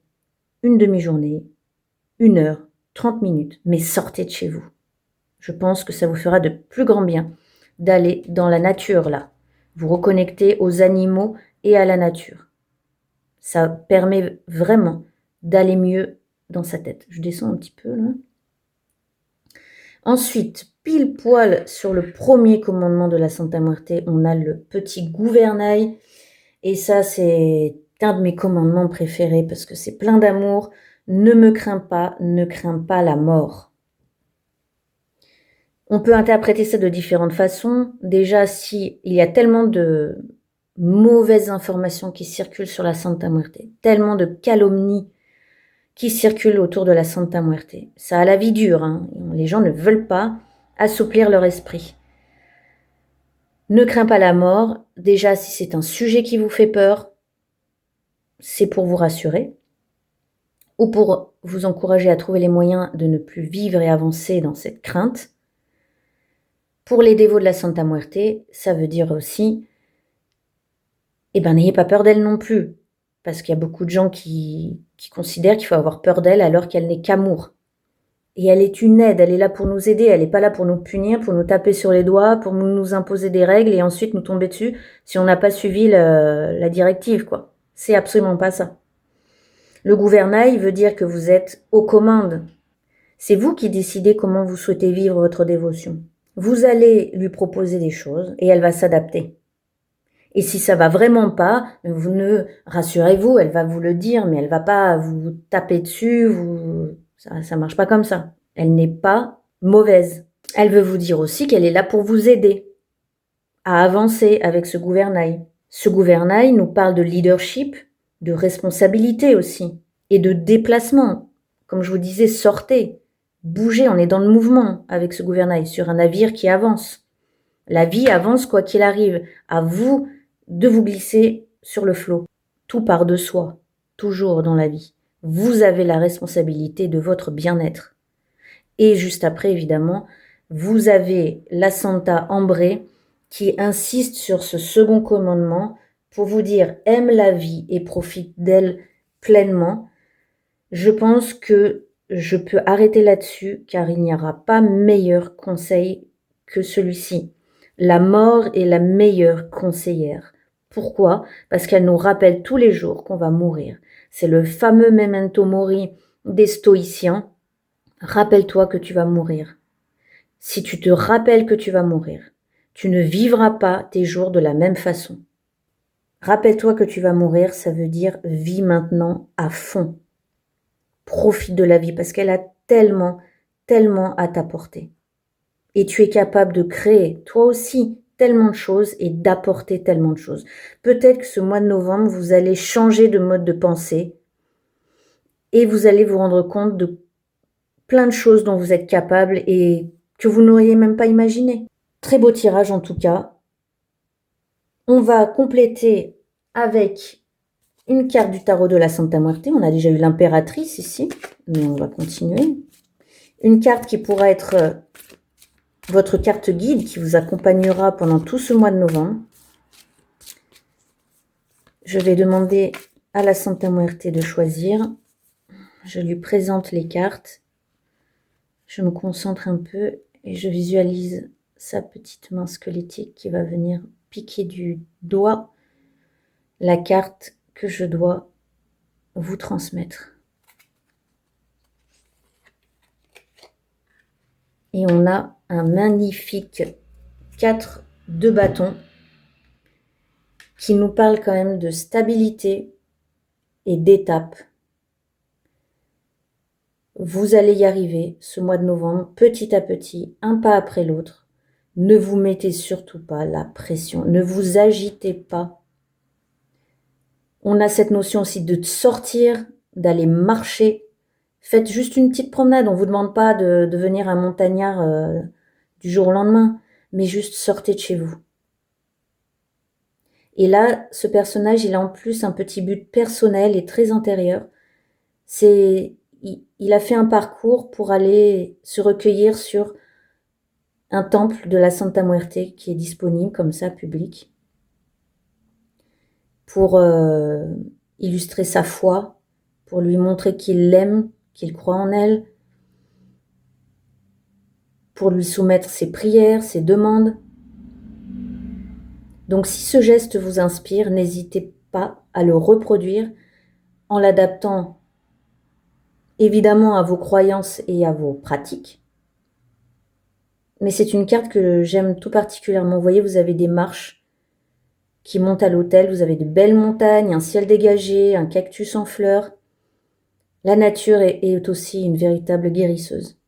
A: une demi-journée, 1 heure, 30 minutes, mais sortez de chez vous. Je pense que ça vous fera de plus grand bien d'aller dans la nature là. Vous reconnecter aux animaux et à la nature. Ça permet vraiment d'aller mieux dans sa tête. Je descends un petit peu là. Ensuite, pile poil sur le premier commandement de la Santa Muerte, on a le petit gouvernail. Et ça, c'est un de mes commandements préférés parce que c'est plein d'amour. Ne me crains pas, ne crains pas la mort. On peut interpréter ça de différentes façons. Déjà, si il y a tellement de mauvaises informations qui circulent sur la Santa Muerte, tellement de calomnies qui circulent autour de la Santa Muerte. Ça a la vie dure, hein. Les gens ne veulent pas assouplir leur esprit. Ne crains pas la mort. Déjà, si c'est un sujet qui vous fait peur, c'est pour vous rassurer ou pour vous encourager à trouver les moyens de ne plus vivre et avancer dans cette crainte. Pour les dévots de la Santa Muerte, ça veut dire aussi, n'ayez pas peur d'elle non plus, parce qu'il y a beaucoup de gens qui considèrent qu'il faut avoir peur d'elle alors qu'elle n'est qu'amour. Et elle est une aide, elle est là pour nous aider, elle n'est pas là pour nous punir, pour nous taper sur les doigts, pour nous imposer des règles et ensuite nous tomber dessus si on n'a pas suivi la directive, quoi. C'est absolument pas ça. Le gouvernail veut dire que vous êtes aux commandes. C'est vous qui décidez comment vous souhaitez vivre votre dévotion. Vous allez lui proposer des choses et elle va s'adapter. Et si ça va vraiment pas, rassurez-vous, elle va vous le dire, mais elle va pas vous taper dessus, ça marche pas comme ça. Elle n'est pas mauvaise. Elle veut vous dire aussi qu'elle est là pour vous aider à avancer avec ce gouvernail. Ce gouvernail nous parle de leadership, de responsabilité aussi, et de déplacement. Comme je vous disais, sortez, bougez, on est dans le mouvement avec ce gouvernail, sur un navire qui avance. La vie avance quoi qu'il arrive. À vous de vous glisser sur le flot. Tout part de soi, toujours dans la vie. Vous avez la responsabilité de votre bien-être. Et juste après, évidemment, vous avez la Santa Ambrée qui insiste sur ce second commandement pour vous dire « aime la vie et profite d'elle pleinement ». Je pense que je peux arrêter là-dessus car il n'y aura pas meilleur conseil que celui-ci. La mort est la meilleure conseillère. Pourquoi? Parce qu'elle nous rappelle tous les jours qu'on va mourir. C'est le fameux memento mori des stoïciens. Rappelle-toi que tu vas mourir. Si tu te rappelles que tu vas mourir, tu ne vivras pas tes jours de la même façon. Rappelle-toi que tu vas mourir, ça veut dire vis maintenant à fond. Profite de la vie parce qu'elle a tellement, tellement à t'apporter. Et tu es capable de créer, toi aussi, tellement de choses et d'apporter tellement de choses. Peut-être que ce mois de novembre, vous allez changer de mode de pensée et vous allez vous rendre compte de plein de choses dont vous êtes capable et que vous n'auriez même pas imaginé. Très beau tirage en tout cas. On va compléter avec une carte du tarot de la Santa Muerte. On a déjà eu l'impératrice ici, mais on va continuer. Une carte qui pourra être votre carte guide qui vous accompagnera pendant tout ce mois de novembre. Je vais demander à la Santa Muerte de choisir. Je lui présente les cartes. Je me concentre un peu et je visualise sa petite main squelettique qui va venir piquer du doigt la carte que je dois vous transmettre. Et on a un magnifique 4 de bâton qui nous parle quand même de stabilité et d'étape. Vous allez y arriver ce mois de novembre, petit à petit, un pas après l'autre. Ne vous mettez surtout pas la pression, ne vous agitez pas. On a cette notion aussi de sortir, d'aller marcher. Faites juste une petite promenade, on ne vous demande pas de devenir un montagnard du jour au lendemain, mais juste sortez de chez vous. Et là, ce personnage, il a en plus un petit but personnel et très intérieur. Il a fait un parcours pour aller se recueillir sur un temple de la Santa Muerte qui est disponible comme ça, public, pour illustrer sa foi, pour lui montrer qu'il l'aime, qu'il croit en elle, pour lui soumettre ses prières, ses demandes. Donc si ce geste vous inspire, n'hésitez pas à le reproduire en l'adaptant évidemment à vos croyances et à vos pratiques. Mais c'est une carte que j'aime tout particulièrement. Vous voyez, vous avez des marches qui montent à l'autel, vous avez de belles montagnes, un ciel dégagé, un cactus en fleurs. La nature est aussi une véritable guérisseuse.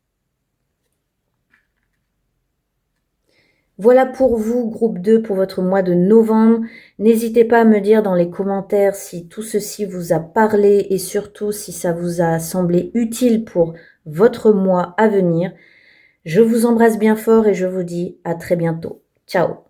A: Voilà pour vous, groupe 2, pour votre mois de novembre. N'hésitez pas à me dire dans les commentaires si tout ceci vous a parlé et surtout si ça vous a semblé utile pour votre mois à venir. Je vous embrasse bien fort et je vous dis à très bientôt. Ciao!